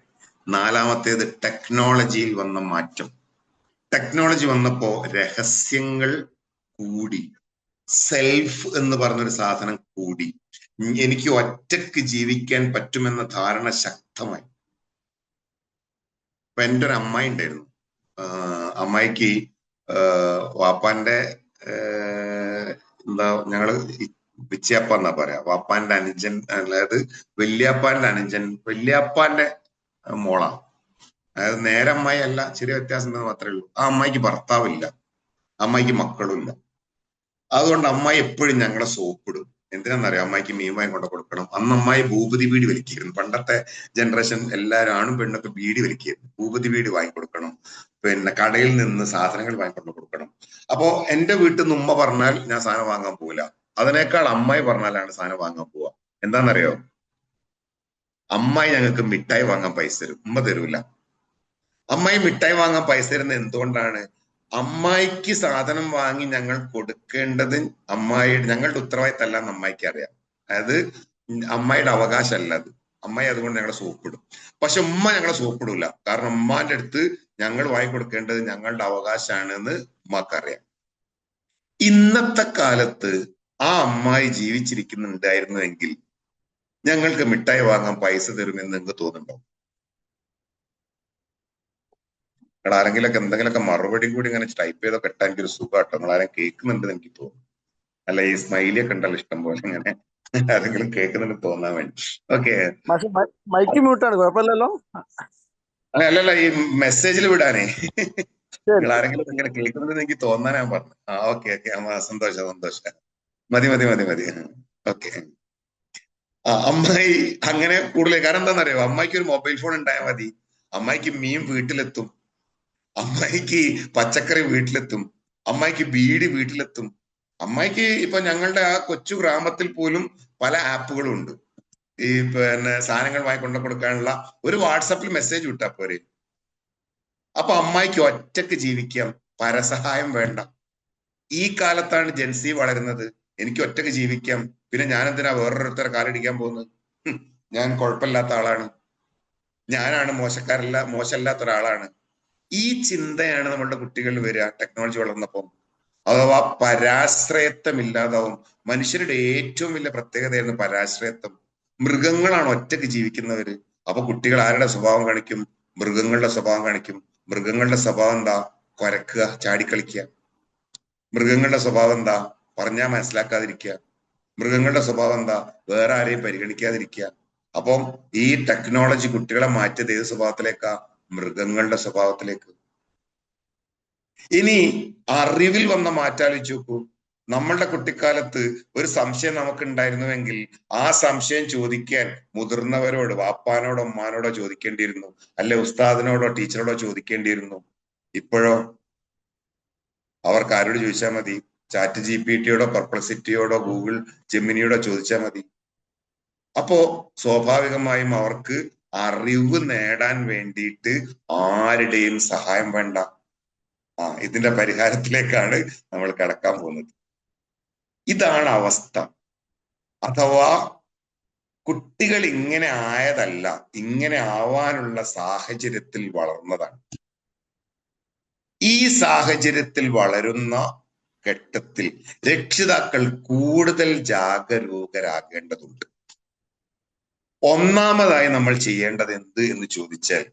നാലാമത്തേത് ടെക്നോളജിയിൽ വന്ന മാറ്റം. ടെക്നോളജി വന്നപ്പോ രഹസ്യങ്ങൾ കൂടി, സെൽഫ് എന്ന് പറഞ്ഞൊരു സാധനം കൂടി, എനിക്ക് ഒറ്റക്ക് ജീവിക്കാൻ പറ്റുമെന്ന ധാരണ ശക്തമായി. ഇപ്പൊ എൻ്റെ ഒരു അമ്മായി ഉണ്ടായിരുന്നു. അമ്മായിക്ക് വാപ്പാന്റെ എന്താ ഞങ്ങള് വിച്ചയപ്പ എന്നാ പറയാ, വാപ്പാന്റെ അനുജൻ, അതായത് വല്യാപ്പാന്റെ അനുജൻ, വല്യാപ്പാന്റെ മോള. അതായത് നേരെ അമ്മായി അല്ല, ചെറിയ വ്യത്യാസം ഉണ്ടെന്ന് മാത്രമേ ഉള്ളൂ. ആ അമ്മായിക്ക് ഭർത്താവില്ല, അമ്മായിക്ക് മക്കളും ഇല്ല. അതുകൊണ്ട് അമ്മായി എപ്പോഴും ഞങ്ങളെ സോപ്പിടും. എന്തിനാന്നറിയാം? അമ്മായിക്ക് മീൻ വാങ്ങി കൊണ്ട് കൊടുക്കണം. അന്ന് അമ്മായി ഭൂപതി ബീഡി വലിക്കായിരുന്നു. പണ്ടത്തെ ജനറേഷൻ എല്ലാവരും ആണും പെണ്ണൊക്കെ ബീഡി വലിക്കായിരുന്നു. ഭൂപതി ബീഡി വാങ്ങിക്കൊടുക്കണം, പിന്നെ കടയിൽ നിന്ന് സാധനങ്ങൾ വാങ്ങിക്കൊണ്ട് കൊടുക്കണം. അപ്പോ എന്റെ വീട്ടിൽ നിന്ന് ഉമ്മ പറഞ്ഞാൽ ഞാൻ സാധനം വാങ്ങാൻ പോവില്ല. അതിനേക്കാൾ അമ്മായി പറഞ്ഞാലാണ് സാധനം വാങ്ങാൻ പോവുക. എന്താണെന്നറിയോ? അമ്മായി ഞങ്ങൾക്ക് മിഠായി വാങ്ങാൻ പൈസ തരും, ഉമ്മ തരൂല. അമ്മായി മിഠായി വാങ്ങാൻ പൈസ തരുന്നത് എന്തുകൊണ്ടാണ്? അമ്മായിക്ക് സാധനം വാങ്ങി ഞങ്ങൾ കൊടുക്കേണ്ടത് ഞങ്ങളുടെ ഉത്തരവാദിത്തമല്ല എന്ന് അമ്മായിക്ക് അറിയാം. അതായത് അമ്മായിയുടെ അവകാശമല്ല അത്. അമ്മായി അതുകൊണ്ട് ഞങ്ങളെ സോപ്പിടും. പക്ഷെ ഉമ്മ ഞങ്ങളെ സോപ്പിടൂല. കാരണം ഉമ്മാന്റെ അടുത്ത് ഞങ്ങൾ വാങ്ങിക്കൊടുക്കേണ്ടത് ഞങ്ങളുടെ അവകാശമാണ് എന്ന് ഉമ്മക്കറിയാം. ഇന്നത്തെ കാലത്ത് ആ അമ്മായി ജീവിച്ചിരിക്കുന്നുണ്ടായിരുന്നുവെങ്കിൽ ഞങ്ങൾക്ക് മിഠായി വാങ്ങാൻ പൈസ തരുമെന്ന് നിങ്ങൾക്ക് തോന്നുന്നുണ്ടോ? നിങ്ങൾ ആരെങ്കിലൊക്കെ എന്തെങ്കിലുമൊക്കെ മറുപടി കൂടി ഇങ്ങനെ ടൈപ്പ് ചെയ്തൊക്കെ ഇട്ടാൽ എനിക്കൊരു സുഖമാട്ടോ. നിങ്ങൾ ആരും കേൾക്കുന്നുണ്ടെന്ന് എനിക്ക് തോന്നുന്നു. അല്ല, ഈ സ്മൈലി ഒക്കെ ഉണ്ടല്ലോ ഇഷ്ടം പോലെ, ഇങ്ങനെ ആരെങ്കിലും കേൾക്കുന്നുണ്ട് തോന്നാൻ വേണ്ടി. ഓക്കെ, മൈക്ക് മ്യൂട്ടാണ്, കുഴപ്പമില്ലല്ലോ. അല്ലല്ല, ഈ മെസ്സേജിൽ വിടാനേ നിങ്ങൾ ആരെങ്കിലും ഇങ്ങനെ കേൾക്കുന്നുണ്ടെന്ന് എനിക്ക് തോന്നാൻ ഞാൻ പറഞ്ഞു. ആ ഓക്കെ ഓക്കെ, സന്തോഷം. മതി. ഓക്കെ. അമ്മായി അങ്ങനെ കൂടുതൽ, കാരണം എന്താണെന്നറിയോ? അമ്മായിക്ക് ഒരു മൊബൈൽ ഫോൺ ഉണ്ടായാൽ മതി. അമ്മായിക്ക് മീൻ വീട്ടിലെത്തും, അമ്മായിക്ക് പച്ചക്കറി വീട്ടിലെത്തും, അമ്മായിക്ക് ബീഡി വീട്ടിലെത്തും. അമ്മായിക്ക് ഇപ്പൊ ഞങ്ങളുടെ ആ കൊച്ചു ഗ്രാമത്തിൽ പോലും പല ആപ്പുകളും ഉണ്ട്. ഈ പിന്നെ സാധനങ്ങൾ വാങ്ങിക്കൊണ്ട് കൊടുക്കാനുള്ള ഒരു വാട്സപ്പിൽ മെസ്സേജ് വിട്ടാ പോരെ. അപ്പൊ അമ്മായിക്ക് ഒറ്റക്ക് ജീവിക്കാം, പരസഹായം വേണ്ട. ഈ കാലത്താണ് ജെൻസി വളരുന്നത്. എനിക്ക് ഒറ്റക്ക് ജീവിക്കാം, പിന്നെ ഞാൻ എന്തിനാ വേറൊരുത്തരെ കാലടിക്കാൻ പോകുന്നത്? ഞാൻ കുഴപ്പമില്ലാത്ത ആളാണ്, ഞാനാണ് മോശമല്ലാത്ത ഒരാളാണ്. ഈ ചിന്തയാണ് നമ്മളുടെ കുട്ടികളിൽ വരിക ടെക്നോളജി വളർന്നപ്പം. അഥവാ പരാശ്രയത്വം ഇല്ലാതാവും. മനുഷ്യരുടെ ഏറ്റവും വലിയ പ്രത്യേകതയായിരുന്നു പരാശ്രയത്വം. മൃഗങ്ങളാണ് ഒറ്റക്ക് ജീവിക്കുന്നവര്. അപ്പൊ കുട്ടികൾ ആരുടെ സ്വഭാവം കാണിക്കും? മൃഗങ്ങളുടെ സ്വഭാവം കാണിക്കും. മൃഗങ്ങളുടെ സ്വഭാവം എന്താ? കുരക്കുക, ചാടിക്കളിക്കുക. മൃഗങ്ങളുടെ സ്വഭാവം എന്താ? പറഞ്ഞാൽ മനസ്സിലാക്കാതിരിക്കുക. മൃഗങ്ങളുടെ സ്വഭാവം എന്താ? വേറെ ആരെയും പരിഗണിക്കാതിരിക്കുക. അപ്പം ഈ ടെക്നോളജി കുട്ടികളെ മാറ്റിയത് ഏത് സ്വഭാവത്തിലേക്കാ? മൃഗങ്ങളുടെ സ്വഭാവത്തിലേക്ക്. ഇനി അറിവിൽ വന്ന മാറ്റാലോചിച്ച് നോക്കൂ. നമ്മളുടെ കുട്ടിക്കാലത്ത് ഒരു സംശയം നമുക്ക് ഉണ്ടായിരുന്നുവെങ്കിൽ ആ സംശയം ചോദിക്കാൻ മുതിർന്നവരോട്, വാപ്പാനോടോ ഉമ്മാനോടോ ചോദിക്കേണ്ടിയിരുന്നു, അല്ലെ ഉസ്താദിനോടോ ടീച്ചറോടോ ചോദിക്കേണ്ടിയിരുന്നു. ഇപ്പോഴോ അവർക്ക് ആരോട് ചോദിച്ചാൽ മതി? ചാറ്റ് ജിപിടിയോടോ പെർപ്ലക്സിറ്റിയോടോ ഗൂഗിൾ ജെമിനിയോടോ ചോദിച്ചാൽ മതി. അപ്പോ സ്വാഭാവികമായും അവർക്ക് അറിവ് നേടാൻ വേണ്ടിയിട്ട് ആരുടെയും സഹായം വേണ്ട. ഇതിന്റെ പരിഹാരത്തിലേക്കാണ് നമ്മൾ കടക്കാൻ പോകുന്നത്. ഇതാണ് അവസ്ഥ. അഥവാ കുട്ടികൾ ഇങ്ങനെ ആയതല്ല, ഇങ്ങനെ ആവാനുള്ള സാഹചര്യത്തിൽ വളർന്നതാണ്. ഈ സാഹചര്യത്തിൽ വളരുന്ന ഘട്ടത്തിൽ രക്ഷിതാക്കൾ കൂടുതൽ ജാഗരൂകരാകേണ്ടതുണ്ട്. ഒന്നാമതായി നമ്മൾ ചെയ്യേണ്ടത് എന്ത് എന്ന് ചോദിച്ചാൽ,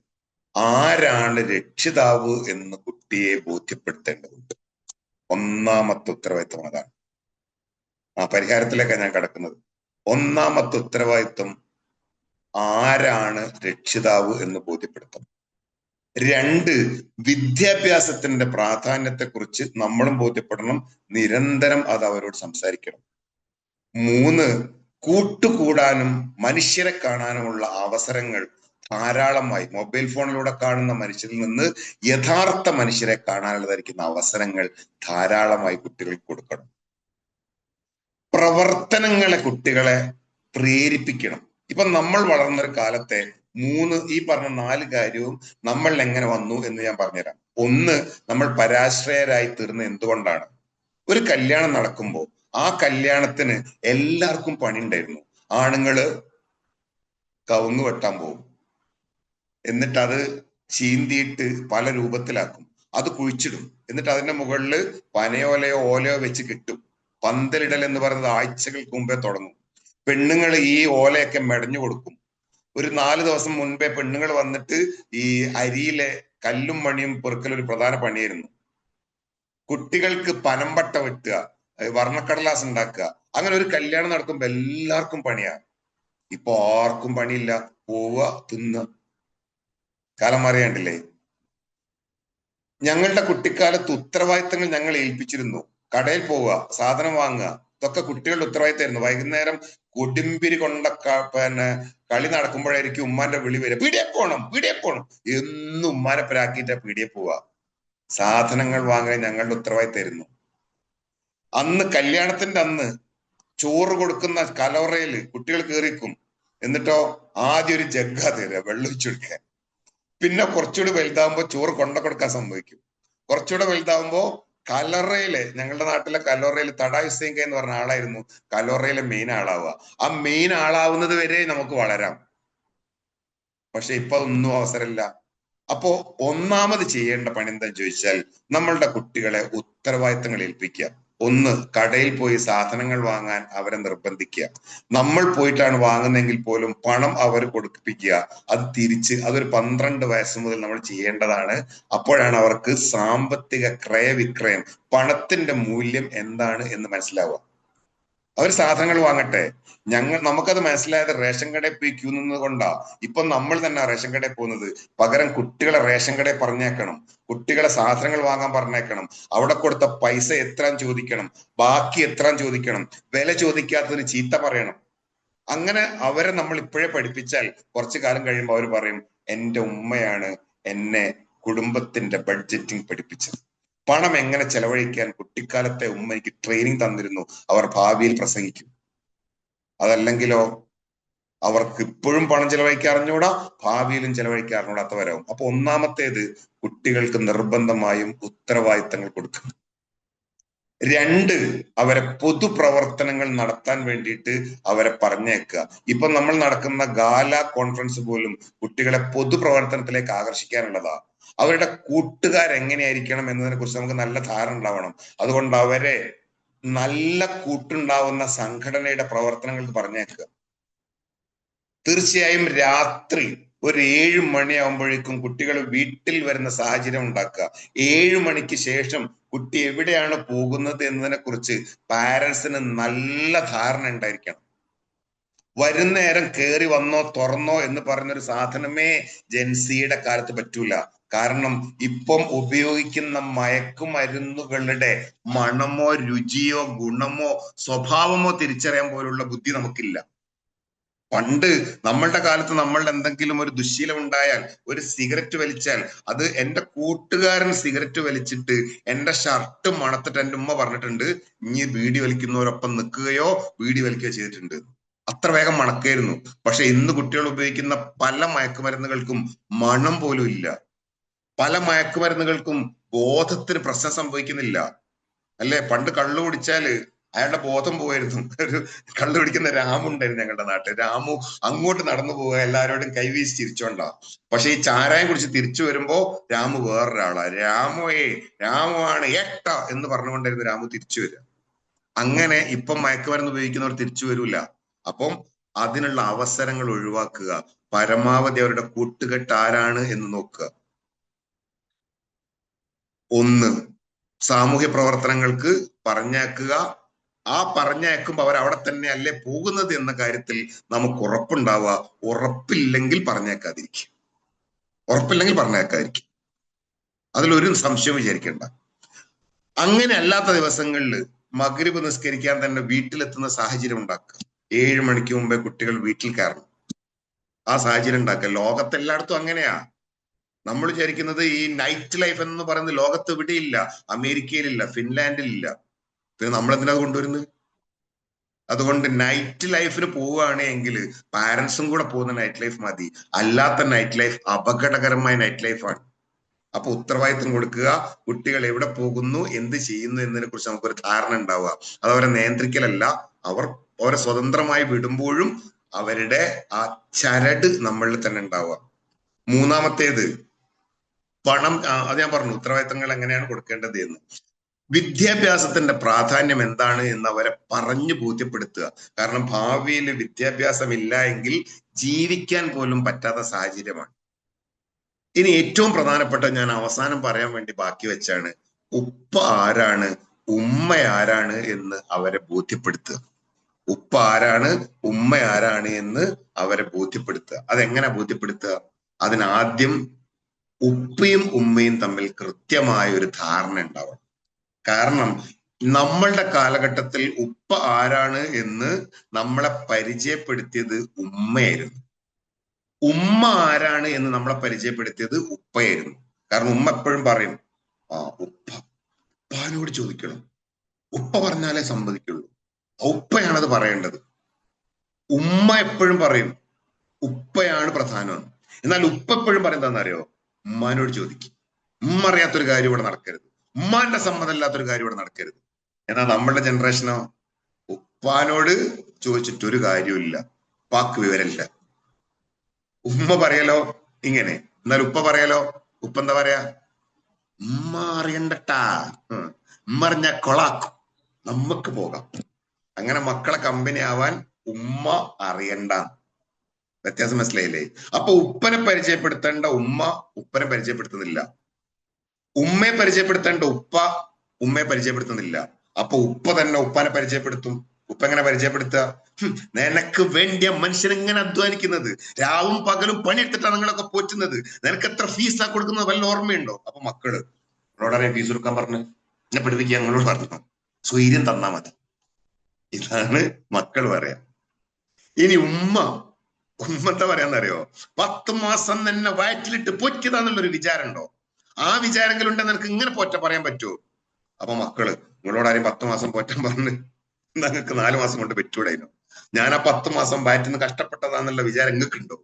ആരാണ് രക്ഷിതാവ് എന്ന് കുട്ടിയെ ബോധ്യപ്പെടുത്തേണ്ടതുണ്ട്. ഒന്നാമത്തെ ഉത്തരവാദിത്വം അതാണ്. പരിഹാരത്തിലേക്കാണ് ഞാൻ കടക്കുന്നത്. ഒന്നാമത്തെ ഉത്തരവാദിത്വം ആരാണ് രക്ഷിതാവ് എന്ന് ബോധ്യപ്പെടുത്തണം. 2, വിദ്യാഭ്യാസത്തിന്റെ പ്രാധാന്യത്തെക്കുറിച്ച് നമ്മളും ബോധ്യപ്പെടണം, നിരന്തരം അത് അവരോട് സംസാരിക്കണം. 3, കൂട്ടുകൂടാനും മനുഷ്യരെ കാണാനുമുള്ള അവസരങ്ങൾ ധാരാളമായി, മൊബൈൽ ഫോണിലൂടെ കാണുന്ന മനുഷ്യരിൽ നിന്ന് യഥാർത്ഥ മനുഷ്യരെ കാണാനുള്ളതായിരിക്കുന്ന അവസരങ്ങൾ ധാരാളമായി കുട്ടികൾക്ക് കൊടുക്കണം. പ്രവർത്തനങ്ങളെ കുട്ടികളെ പ്രേരിപ്പിക്കണം. ഇപ്പൊ നമ്മൾ വളർന്നൊരു കാലത്തെ ഈ പറഞ്ഞ 4 കാര്യവും നമ്മൾ എങ്ങനെ വന്നു എന്ന് ഞാൻ പറഞ്ഞുതരാം. 1, നമ്മൾ പരാശ്രയരായി തീർന്ന എന്തുകൊണ്ടാണ്? ഒരു കല്യാണം നടക്കുമ്പോൾ ആ കല്യാണത്തിന് എല്ലാവർക്കും പണി ഉണ്ടായിരുന്നു. ആണുങ്ങള് കവുങ്ങ് വെട്ടാൻ പോകും, എന്നിട്ട് അത് ചീന്തിയിട്ട് പല രൂപത്തിലാക്കും, അത് കുഴിച്ചിടും, എന്നിട്ട് അതിന്റെ മുകളിൽ പനയോലയോ ഓലയോ വെച്ച് കിട്ടും. പന്തലിടൽ എന്ന് പറയുന്നത് ആഴ്ചകൾക്ക് മുമ്പേ തുടങ്ങും. പെണ്ണുങ്ങൾ ഈ ഓലയൊക്കെ മെടഞ്ഞു കൊടുക്കും. ഒരു 4 ദിവസം മുൻപേ പെണ്ണുങ്ങൾ വന്നിട്ട് ഈ അരിയിലെ കല്ലും മണിയും പെറുക്കൽ ഒരു പ്രധാന പണിയായിരുന്നു. കുട്ടികൾക്ക് പനമ്പട്ട വെട്ടുക, വർണ്ണക്കടലാസ് ഉണ്ടാക്കുക, അങ്ങനെ ഒരു കല്യാണം നടക്കുമ്പോ എല്ലാവർക്കും പണിയാണ്. ഇപ്പൊ ആർക്കും പണിയില്ല, പോവുക തിന്നുക. കാലം അറിയാണ്ടില്ലേ? ഞങ്ങളുടെ കുട്ടിക്കാലത്ത് ഉത്തരവാദിത്തങ്ങൾ ഞങ്ങൾ ഏൽപ്പിച്ചിരുന്നു. കടയിൽ പോവുക, സാധനം വാങ്ങുക, ഇതൊക്കെ കുട്ടികളുടെ ഉത്തരവാദിത്തമായിരുന്നു. വൈകുന്നേരം കൊടുമ്പിരി കൊണ്ട പിന്നെ കളി നടക്കുമ്പോഴായിരിക്കും ഉമ്മാന്റെ വിളി വരിക, പീടിയെ പോണം പീടിയെ പോണം. എന്നും ഉമ്മാനെ പ്രാക്കിയിട്ടാ പീടിയെ പോവുക. സാധനങ്ങൾ വാങ്ങാൻ ഞങ്ങളുടെ ഉത്തരവാദിത്തമായിരുന്നു. അന്ന് കല്യാണത്തിന്റെ അന്ന് ചോറ് കൊടുക്കുന്ന കലോറയിൽ കുട്ടികൾ കയറിക്കും. എന്നിട്ടോ ആദ്യം ഒരു ജഗ്ഗ തരിക വെള്ളം ഒഴിച്ചെടുക്കാൻ. പിന്നെ കുറച്ചുകൂടി വലുതാവുമ്പോ ചോറ് കൊണ്ട കൊടുക്കാൻ സംഭവിക്കും. കുറച്ചുകൂടെ വലുതാവുമ്പോ കലറയിലെ, ഞങ്ങളുടെ നാട്ടിലെ കലോറയിൽ തടാ ഹുസൈൻ എന്ന് പറഞ്ഞ ആളായിരുന്നു കലോറയിലെ മെയിൻ ആളാവുക. ആ മെയിൻ ആളാവുന്നത് വരെ നമുക്ക് വളരാം. പക്ഷെ ഇപ്പൊ ഒന്നും അവസരമില്ല. അപ്പോ ഒന്നാമത് ചെയ്യേണ്ട പണി എന്താ ചോദിച്ചാൽ, നമ്മളുടെ കുട്ടികളെ ഉത്തരവാദിത്തങ്ങൾ ഏൽപ്പിക്കുക. ഒന്ന്, കടയിൽ പോയി സാധനങ്ങൾ വാങ്ങാൻ അവരെ നിർബന്ധിക്കുക. നമ്മൾ പോയിട്ടാണ് വാങ്ങുന്നതെങ്കിൽ പോലും പണം അവർ കൊടുപ്പിക്കുക. അത് തിരിച്ച് അതൊരു 12 വയസ്സ് മുതൽ നമ്മൾ ചെയ്യേണ്ടതാണ്. അപ്പോഴാണ് അവർക്ക് സാമ്പത്തിക ക്രയവിക്രയം, പണത്തിന്റെ മൂല്യം എന്താണ് എന്ന് മനസ്സിലാവുക. അവർ സാധനങ്ങൾ വാങ്ങട്ടെ. നമുക്കത് മനസ്സിലായത് റേഷൻ കടയിൽ പോയി ക്യൂ നിന്നത് കൊണ്ടാ. ഇപ്പൊ നമ്മൾ തന്നെ റേഷൻ കടയിൽ പോകുന്നത്. പകരം കുട്ടികളെ റേഷൻ കടയിൽ പറഞ്ഞേക്കണം, കുട്ടികളെ സാധനങ്ങൾ വാങ്ങാൻ പറഞ്ഞേക്കണം. അവിടെ കൊടുത്ത പൈസ എത്രാൻ ചോദിക്കണം, ബാക്കി എത്രാൻ ചോദിക്കണം, വില ചോദിക്കാത്തതിന് ചീത്ത പറയണം. അങ്ങനെ അവരെ നമ്മൾ ഇപ്പോഴേ പഠിപ്പിച്ചാൽ കുറച്ചു കാലം കഴിയുമ്പോൾ അവർ പറയും, എന്റെ ഉമ്മയാണ് എന്നെ കുടുംബത്തിന്റെ ബഡ്ജറ്റിംഗ് പഠിപ്പിച്ചത്. പണം എങ്ങനെ ചെലവഴിക്കാൻ കുട്ടിക്കാലത്തെ ഉമ്മ എനിക്ക് ട്രെയിനിങ് തന്നിരുന്നു. അവർ ഭാവിയിൽ പ്രസംഗിക്കും. അതല്ലെങ്കിലോ അവർക്ക് ഇപ്പോഴും പണം ചെലവഴിക്കാൻ അറിഞ്ഞൂടാ, ഭാവിയിലും ചെലവഴിക്കാൻ അറിഞ്ഞൂടാത്തവരാവും. അപ്പൊ ഒന്നാമത്തേത്, കുട്ടികൾക്ക് നിർബന്ധമായും ഉത്തരവാദിത്തങ്ങൾ കൊടുക്കുക. 2, അവരെ പൊതുപ്രവർത്തനങ്ങൾ നടത്താൻ വേണ്ടിയിട്ട് അവരെ പറഞ്ഞേക്കുക. ഇപ്പൊ നമ്മൾ നടക്കുന്ന ഗാല കോൺഫറൻസ് പോലും കുട്ടികളെ പൊതുപ്രവർത്തനത്തിലേക്ക് ആകർഷിക്കാനുള്ളതാ. അവരുടെ കൂട്ടുകാരെങ്ങനെയായിരിക്കണം എന്നതിനെ കുറിച്ച് നമുക്ക് നല്ല ധാരണ ഉണ്ടാവണം. അതുകൊണ്ട് അവരെ നല്ല കൂട്ടുണ്ടാവുന്ന സംഘടനയുടെ പ്രവർത്തനങ്ങൾക്ക് പറഞ്ഞേക്കുക. തീർച്ചയായും രാത്രി ഒരു 7 മണിയാകുമ്പോഴേക്കും കുട്ടികൾ വീട്ടിൽ വരുന്ന സാഹചര്യം ഉണ്ടാക്കുക. 7 മണിക്ക് ശേഷം കുട്ടി എവിടെയാണ് പോകുന്നത് എന്നതിനെ കുറിച്ച് പാരന്റ്സിന് നല്ല ധാരണ ഉണ്ടായിരിക്കണം. വരുന്നേരം കയറി വന്നോ തുറന്നോ എന്ന് പറഞ്ഞൊരു സാധനമേ ജെൻസിയുടെ കാലത്ത് പറ്റൂല. കാരണം ഇപ്പം ഉപയോഗിക്കുന്ന മയക്കുമരുന്നുകളുടെ മണമോ രുചിയോ ഗുണമോ സ്വഭാവമോ തിരിച്ചറിയാൻ പോലുള്ള ബുദ്ധി നമുക്കില്ല. പണ്ട് നമ്മളുടെ കാലത്ത് നമ്മളുടെ എന്തെങ്കിലും ഒരു ദുശ്ശീലം ഉണ്ടായാൽ, ഒരു സിഗരറ്റ് വലിച്ചാൽ, അത് എന്റെ കൂട്ടുകാരൻ സിഗരറ്റ് വലിച്ചിട്ട് എന്റെ ഷർട്ട് മണത്തിട്ട് എന്റെ ഉമ്മ പറഞ്ഞിട്ടുണ്ട്, ഇനി ബീഡി വലിക്കുന്നവരൊപ്പം നിൽക്കുകയോ ബീഡി വലിക്കുകയോ ചെയ്തിട്ടുണ്ട്. അത്ര വേഗം മണക്കായിരുന്നു. പക്ഷെ ഇന്ന് കുട്ടികൾ ഉപയോഗിക്കുന്ന പല മയക്കുമരുന്നുകൾക്കും മണം പോലും ഇല്ല. പല മയക്കുമരുന്നുകൾക്കും ബോധത്തിന് പ്രശ്നം സംഭവിക്കുന്നില്ല. അല്ലെ? പണ്ട് കള്ളു കുടിച്ചാല് അയാളുടെ ബോധം പോയിരുന്നു. ഒരു കള്ളു പിടിക്കുന്ന രാമു ഉണ്ടായിരുന്നു ഞങ്ങളുടെ നാട്ടിൽ. രാമു അങ്ങോട്ട് നടന്നു പോവുക, എല്ലാവരോടും കൈവീശി ചിരിച്ചോണ്ടാ. പക്ഷെ ഈ ചാരായം കുടിച്ച് തിരിച്ചു വരുമ്പോ രാമു വേറൊരാളാ. രാമു ആണ് ഏട്ട എന്ന് പറഞ്ഞുകൊണ്ടായിരുന്നു രാമു തിരിച്ചു വരിക. അങ്ങനെ ഇപ്പം മയക്കുമരുന്ന് ഉപയോഗിക്കുന്നവർ തിരിച്ചു വരൂല. അപ്പം അതിനുള്ള അവസരങ്ങൾ ഒഴിവാക്കുക. പരമാവധി അവരുടെ കൂട്ടുകെട്ട് ആരാണ് എന്ന് നോക്കുക. 1, സാമൂഹ്യ പ്രവർത്തനങ്ങൾക്ക് പറഞ്ഞേക്കുക. ആ പറഞ്ഞേക്കുമ്പോൾ അവർ അവിടെ തന്നെ അല്ലേ പോകുന്നത് എന്ന കാര്യത്തിൽ നമുക്ക് ഉറപ്പുണ്ടാവുക. ഉറപ്പില്ലെങ്കിൽ പറഞ്ഞേക്കാതിരിക്കും. അതിലൊരു സംശയം വിചാരിക്കേണ്ട. അങ്ങനെ അല്ലാത്ത ദിവസങ്ങളിൽ മഗ്രിബ് നിസ്കരിക്കാൻ തന്നെ വീട്ടിലെത്തുന്ന സാഹചര്യം ഉണ്ടാക്കുക. 7 മണിക്ക് മുമ്പേ കുട്ടികൾ വീട്ടിൽ കയറണം. ആ സാഹചര്യം ഉണ്ടാക്കുക. ലോകത്തെല്ലായിടത്തും അങ്ങനെയാ. നമ്മൾ വിചാരിക്കുന്നത് ഈ നൈറ്റ് ലൈഫ് എന്ന് പറയുന്നത് ലോകത്ത് എവിടെയില്ല. അമേരിക്കയിലില്ല, ഫിൻലാൻഡിലില്ല. പിന്നെ നമ്മൾ എന്തിനാ കൊണ്ടുവരുന്നത്? അതുകൊണ്ട് നൈറ്റ് ലൈഫിന് പോവുകയാണെങ്കിൽ പാരന്റ്സും കൂടെ പോകുന്ന നൈറ്റ് ലൈഫ് മതി. അല്ലാത്ത നൈറ്റ് ലൈഫ് അപകടകരമായ നൈറ്റ് ലൈഫാണ്. അപ്പൊ ഉത്തരവാദിത്വം കൊടുക്കുക, കുട്ടികൾ എവിടെ പോകുന്നു, എന്ത് ചെയ്യുന്നു എന്നതിനെ കുറിച്ച് നമുക്കൊരു ധാരണ ഉണ്ടാവുക. അത് അവരെ നിയന്ത്രിക്കലല്ല, അവരെ സ്വതന്ത്രമായി വിടുമ്പോഴും അവരുടെ ആ ചരട് നമ്മളിൽ തന്നെ ഉണ്ടാവുക. മൂന്നാമത്തേത് പണം. അത് ഞാൻ പറഞ്ഞു, ഉത്തരവാദിത്തങ്ങൾ എങ്ങനെയാണ് കൊടുക്കേണ്ടത് എന്ന്. വിദ്യാഭ്യാസത്തിന്റെ പ്രാധാന്യം എന്താണ് എന്ന് അവരെ പറഞ്ഞു ബോധ്യപ്പെടുത്തുക. കാരണം ഭാവിയിൽ വിദ്യാഭ്യാസം ഇല്ല എങ്കിൽ ജീവിക്കാൻ പോലും പറ്റാത്ത സാഹചര്യമാണ്. ഇനി ഏറ്റവും പ്രധാനപ്പെട്ട ഞാൻ അവസാനം പറയാൻ വേണ്ടി ബാക്കി വെച്ചാണ്, ഉപ്പ ആരാണ്, ഉമ്മ ആരാണ് എന്ന് അവരെ ബോധ്യപ്പെടുത്തുക. ഉപ്പ ആരാണ്, ഉമ്മ ആരാണ് എന്ന് അവരെ ബോധ്യപ്പെടുത്തുക. അതെങ്ങനെ ബോധ്യപ്പെടുത്തുക? അതിനാദ്യം ഉപ്പയും ഉമ്മയും തമ്മിൽ കൃത്യമായ ഒരു ധാരണ ഉണ്ടാവണം. കാരണം നമ്മളുടെ കാലഘട്ടത്തിൽ ഉപ്പ ആരാണ് എന്ന് നമ്മളെ പരിചയപ്പെടുത്തിയത് ഉമ്മയായിരുന്നു. ഉമ്മ ആരാണ് എന്ന് നമ്മളെ പരിചയപ്പെടുത്തിയത് ഉപ്പയായിരുന്നു. കാരണം ഉമ്മ എപ്പോഴും പറയും, ഉപ്പാനോട് ചോദിക്കണം, ഉപ്പ പറഞ്ഞാലേ സമ്മതിക്കുള്ളൂ, ഉപ്പയാണത് പറയേണ്ടത്. ഉമ്മ എപ്പോഴും പറയും ഉപ്പയാണ് പ്രധാനം. എന്നാൽ ഉപ്പ എപ്പോഴും പറയുന്നതെന്നറിയോ? ഉമ്മാനോട് ചോദിക്കും. ഉമ്മ അറിയാത്തൊരു കാര്യം ഇവിടെ നടക്കരുത്, ഉമ്മാന്റെ സമ്മതമില്ലാത്തൊരു കാര്യം ഇവിടെ നടക്കരുത്. എന്നാൽ നമ്മളുടെ ജനറേഷനോ, ഉപ്പാനോട് ചോദിച്ചിട്ടൊരു കാര്യമില്ല, ഉപ്പാക്ക് വിവരമില്ല. ഉമ്മ പറയലോ ഇങ്ങനെ, എന്നാൽ ഉപ്പ പറയലോ, ഉപ്പ എന്താ പറയാ? ഉമ്മ അറിയണ്ടട്ടാ, ഉമ്മ അറിഞ്ഞ കൊളാക്കും, നമുക്ക് പോകാം. അങ്ങനെ മക്കളെ കമ്പനി ആവാൻ ഉമ്മ അറിയണ്ട. വ്യത്യാസം മനസ്സിലായില്ലേ? അപ്പൊ ഉപ്പനെ പരിചയപ്പെടുത്തേണ്ട ഉമ്മ ഉപ്പനെ പരിചയപ്പെടുത്തുന്നില്ല, ഉമ്മയെ പരിചയപ്പെടുത്തേണ്ട ഉപ്പ ഉമ്മയെ പരിചയപ്പെടുത്തുന്നില്ല. അപ്പൊ ഉപ്പ തന്നെ ഉപ്പാനെ പരിചയപ്പെടുത്തും. ഉപ്പ എങ്ങനെ പരിചയപ്പെടുത്തുക? നിനക്ക് വേണ്ടിയ മനുഷ്യൻ ഇങ്ങനെ അധ്വാനിക്കുന്നത്, രാവും പകലും പണിയെടുത്തിട്ടാണ് നിങ്ങളൊക്കെ പോറ്റുന്നത്, നിനക്ക് എത്ര ഫീസാ കൊടുക്കുന്നത് വല്ല ഓർമ്മയുണ്ടോ? അപ്പൊ മക്കള്, നിങ്ങളോടറിയാൻ ഫീസ് കൊടുക്കാൻ പറഞ്ഞു, എന്നെ പഠിപ്പിക്കുക, നിങ്ങളോട് പറഞ്ഞു, സ്വൈര്യം തന്നാ മതി. ഇതാണ് മക്കൾ പറയാ. ഇനി ഉമ്മ എന്താ പറയാന്നറിയോ? 10 മാസം തന്നെ വയറ്റിലിട്ട് പൊറ്റിയതാന്നുള്ളൊരു വിചാരം ഉണ്ടോ? ആ വിചാരങ്ങളുണ്ടെങ്കിൽ നിനക്ക് ഇങ്ങനെ പോറ്റ പറയാൻ പറ്റുമോ? അപ്പൊ മക്കള്, നിങ്ങളോട് ആരും 10 മാസം പോറ്റാൻ പറഞ്ഞ് നിങ്ങൾക്ക് 4 മാസം കൊണ്ട് പെറ്റൂടായിരുന്നു, ഞാൻ ആ 10 മാസം വയറ്റിന്ന് കഷ്ടപ്പെട്ടതാന്നുള്ള വിചാരം നിങ്ങൾക്ക് ഉണ്ടോ?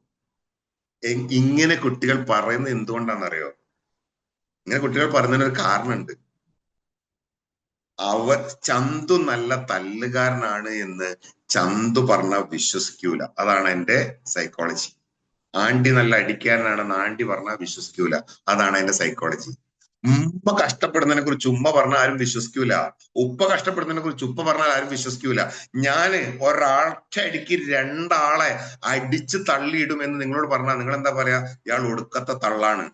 ഇങ്ങനെ കുട്ടികൾ പറയുന്നത് എന്തുകൊണ്ടാണെന്നറിയോ? ഇങ്ങനെ കുട്ടികൾ പറയുന്നതിനൊരു കാരണമുണ്ട്. ചന്തു നല്ല തല്ലുകാരനാണ് എന്ന് ചന്തു പറഞ്ഞാൽ വിശ്വസിക്കൂല. അതാണ് എന്റെ സൈക്കോളജി. ആണ്ടി നല്ല അടിക്കാരനാണെന്ന് ആണ്ടി പറഞ്ഞാൽ വിശ്വസിക്കൂല. അതാണ് എന്റെ സൈക്കോളജി. ഉമ്മ കഷ്ടപ്പെടുന്നതിനെ കുറിച്ച് ഉമ്മ പറഞ്ഞാൽ ആരും വിശ്വസിക്കൂല. ഉപ്പ കഷ്ടപ്പെടുന്നതിനെ കുറിച്ച് ഉപ്പ പറഞ്ഞാൽ ആരും വിശ്വസിക്കൂല. ഞാന് ഒരാഴ്ചയടിക്ക് 2 ആളെ അടിച്ച് തള്ളിയിടും എന്ന് നിങ്ങളോട് പറഞ്ഞാൽ നിങ്ങൾ എന്താ പറയാ? ഇയാൾ ഒടുക്കത്തെ തള്ളാണ്.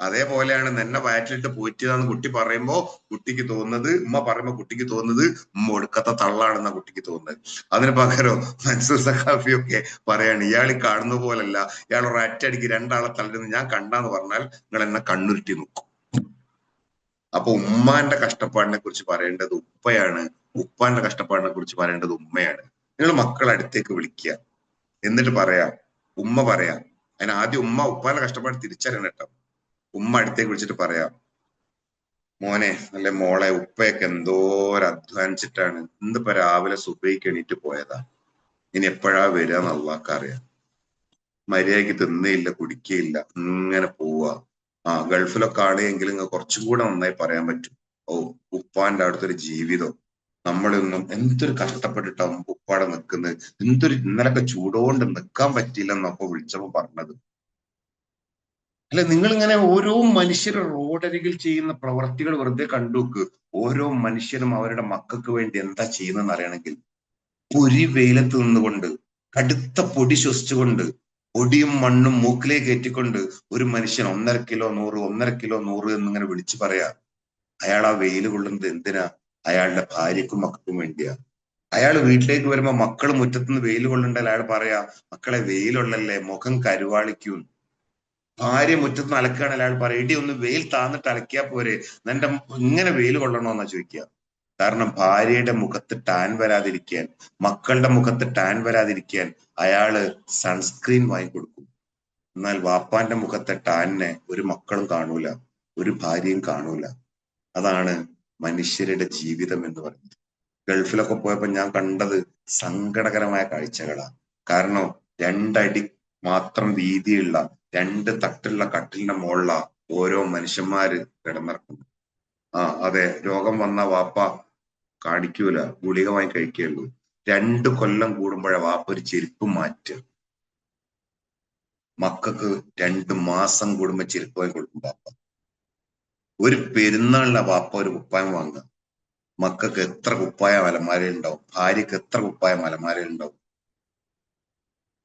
അതേപോലെയാണ് നിന്നെ വയറ്റിലിട്ട് പോറ്റിയതാന്ന് കുട്ടി പറയുമ്പോ കുട്ടിക്ക് തോന്നുന്നത്, ഉമ്മ പറയുമ്പോ കുട്ടിക്ക് തോന്നുന്നത് ഉമ്മ ഒടുക്കത്തെ തള്ളാണെന്ന കുട്ടിക്ക് തോന്നുന്നത്. അതിന് പകരം മൻസൂർ സഖാഫിയൊക്കെ പറയാണ്, ഇയാൾ ഈ കാണുന്ന പോലല്ല, ഇയാൾ ഒരറ്റടിക്ക് 2 ആളെ തള്ളുന്നത് ഞാൻ കണ്ടാന്ന് പറഞ്ഞാൽ നിങ്ങൾ എന്നെ കണ്ണുരുട്ടി നോക്കും. അപ്പൊ ഉമ്മാന്റെ കഷ്ടപ്പാടിനെ കുറിച്ച് പറയേണ്ടത് ഉപ്പയാണ്, ഉപ്പാന്റെ കഷ്ടപ്പാടിനെ കുറിച്ച് പറയേണ്ടത് ഉമ്മയാണ്. നിങ്ങൾ മക്കളെ അടുത്തേക്ക് വിളിക്കുക, എന്നിട്ട് പറയാ, ഉമ്മ പറയാ. അതിന് ആദ്യം ഉമ്മ ഉപ്പാന്റെ കഷ്ടപ്പാട് തിരിച്ചറിയണം കേട്ടോ. ഉമ്മ അടുത്തേക്ക് വിളിച്ചിട്ട് പറയാം, മോനെ അല്ലെ മോളെ, ഉപ്പയൊക്കെ എന്തോരം അധ്വാനിച്ചിട്ടാണ് ഇന്നിപ്പോ രാവിലെ സുബഹിക്ക് എണീറ്റ് പോയതാ, ഇനി എപ്പോഴാ വരിക എന്ന് അള്ളാഹ്ക്ക് അറിയാം. മര്യാദയ്ക്ക് തിന്നയില്ല, കുടിക്കയില്ല, ഇങ്ങനെ പോവാ. ഗൾഫിലൊക്കെ ആണെങ്കിലും നിങ്ങൾക്ക് കുറച്ചും കൂടെ നന്നായി പറയാൻ പറ്റും. ഓ, ഉപ്പാന്റെ അവിടുത്തെ ഒരു ജീവിതം, നമ്മളൊന്നും എന്തൊരു കഷ്ടപ്പെട്ടിട്ടാവും ഉപ്പാടെ നിൽക്കുന്നത്, എന്തൊരു ഇന്നലൊക്കെ ചൂടോണ്ട് നിൽക്കാൻ പറ്റിയില്ലെന്നൊക്കെ വിളിച്ചപ്പോ പറഞ്ഞത്. അല്ല, നിങ്ങൾ ഇങ്ങനെ ഓരോ മനുഷ്യർ റോഡരികിൽ ചെയ്യുന്ന പ്രവർത്തികൾ വെറുതെ കണ്ടുനോക്ക്. ഓരോ മനുഷ്യരും അവരുടെ മക്കൾക്ക് വേണ്ടി എന്താ ചെയ്യുന്നതെന്ന് അറിയണമെങ്കിൽ, ഒരു വെയിലത്ത് നിന്നുകൊണ്ട് കടുത്ത പൊടി ശ്വസിച്ചുകൊണ്ട് പൊടിയും മണ്ണും മൂക്കിലേക്ക് കയറ്റിക്കൊണ്ട് ഒരു മനുഷ്യൻ 1.5 കിലോ 100, 1.5 കിലോ 100 എന്നിങ്ങനെ വിളിച്ചു പറയാ. അയാൾ ആ വെയിൽ കൊള്ളുന്നത് എന്തിനാ? അയാളുടെ ഭാര്യക്കും മക്കൾക്കും വേണ്ടിയാ. അയാൾ വീട്ടിലേക്ക് വരുമ്പോ മക്കൾ മുറ്റത്തുനിന്ന് വെയിൽ കൊള്ളുന്നുണ്ടെങ്കിൽ അയാൾ പറയാ, മക്കളെ വെയിലുള്ളല്ലേ, മുഖം കരുവാളിക്കും. ഭാര്യ മുറ്റത്ത് അലക്കുകയാണെങ്കിൽ അയാൾ പറയും, ഇടി ഒന്ന് വെയിൽ താന്നിട്ട് അലക്കിയാ പോരെ, നിന്റെ ഇങ്ങനെ വെയിൽ കൊള്ളണോന്നാ ചോദിക്കുക. കാരണം ഭാര്യയുടെ മുഖത്ത് ടാൻ വരാതിരിക്കാൻ, മക്കളുടെ മുഖത്ത് ടാൻ വരാതിരിക്കാൻ അയാള് സൺസ്ക്രീൻ വാങ്ങിക്കൊടുക്കും. എന്നാൽ വാപ്പാന്റെ മുഖത്തെ ടാനിനെ ഒരു മക്കളും കാണൂല, ഒരു ഭാര്യയും കാണൂല. അതാണ് മനുഷ്യരുടെ ജീവിതം എന്ന് പറയുന്നത്. ഗൾഫിലൊക്കെ പോയപ്പോ ഞാൻ കണ്ടത് സങ്കടകരമായ കാഴ്ചകളാ. കാരണം 2 അടി മാത്രം വീതിയുള്ള 2 തട്ടുള്ള കട്ടിലിന്റെ മുകളിലാ ഓരോ മനുഷ്യന്മാര് കിടന്നിറക്കുന്നു. അതെ, രോഗം വന്ന വാപ്പ കാണിക്കൂല, ഗുളിക വാങ്ങി കഴിക്കുള്ളൂ. 2 കൊല്ലം കൂടുമ്പോഴേ വാപ്പ ഒരു ചെരുപ്പ് മാറ്റുക. മക്കൾക്ക് 2 മാസം കൂടുമ്പോ ചെരുപ്പ് വാങ്ങി കൊടുക്കും വാപ്പ. ഒരു പെരുന്നാളിനാ വാപ്പ ഒരു കുപ്പായം വാങ്ങുക. മക്കൾക്ക് എത്ര കുപ്പായം അലമാരയിൽ ഉണ്ടാവും, ഭാര്യക്ക് എത്ര കുപ്പായം അലമാരയിൽ ഉണ്ടാവും.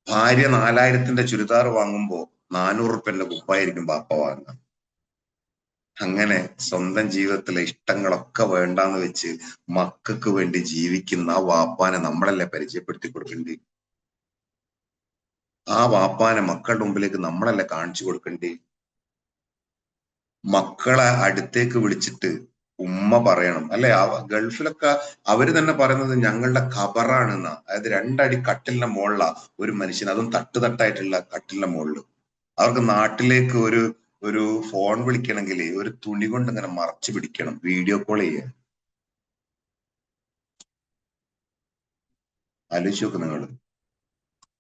ഭാര്യ 4000-ന്റെ ചുരിദാർ വാങ്ങുമ്പോ 400 റുപ്യന്റെ കുപ്പായിരിക്കും വാപ്പ വാങ്ങുക. അങ്ങനെ സ്വന്തം ജീവിതത്തിലെ ഇഷ്ടങ്ങളൊക്കെ വേണ്ടാന്ന് വെച്ച് മക്കൾക്ക് വേണ്ടി ജീവിക്കുന്ന ആ വാപ്പാനെ നമ്മളല്ലേ പരിചയപ്പെടുത്തി കൊടുക്കേണ്ടി. ആ വാപ്പാനെ മക്കളുടെ മുമ്പിലേക്ക് നമ്മളല്ലേ കാണിച്ചു കൊടുക്കേണ്ടി. മക്കളെ അടുത്തേക്ക് വിളിച്ചിട്ട് ഉമ്മ പറയണം അല്ലെ. ഗൾഫിലൊക്കെ അവര് തന്നെ പറയുന്നത് ഞങ്ങളുടെ ഖബറാണെന്നാ. അതായത് 2 അടി കട്ടിലിന്റെ മുകളിലാ ഒരു മനുഷ്യൻ, അതും തട്ടായിട്ടുള്ള കട്ടിലിന്റെ മുകളിൽ. അവർക്ക് നാട്ടിലേക്ക് ഒരു ഫോൺ വിളിക്കണമെങ്കിൽ ഒരു തുണി കൊണ്ട് ഇങ്ങനെ മറച്ചു പിടിക്കണം, വീഡിയോ കോൾ ചെയ്യാൻ. ആലോചിച്ച് നോക്ക് നിങ്ങൾ.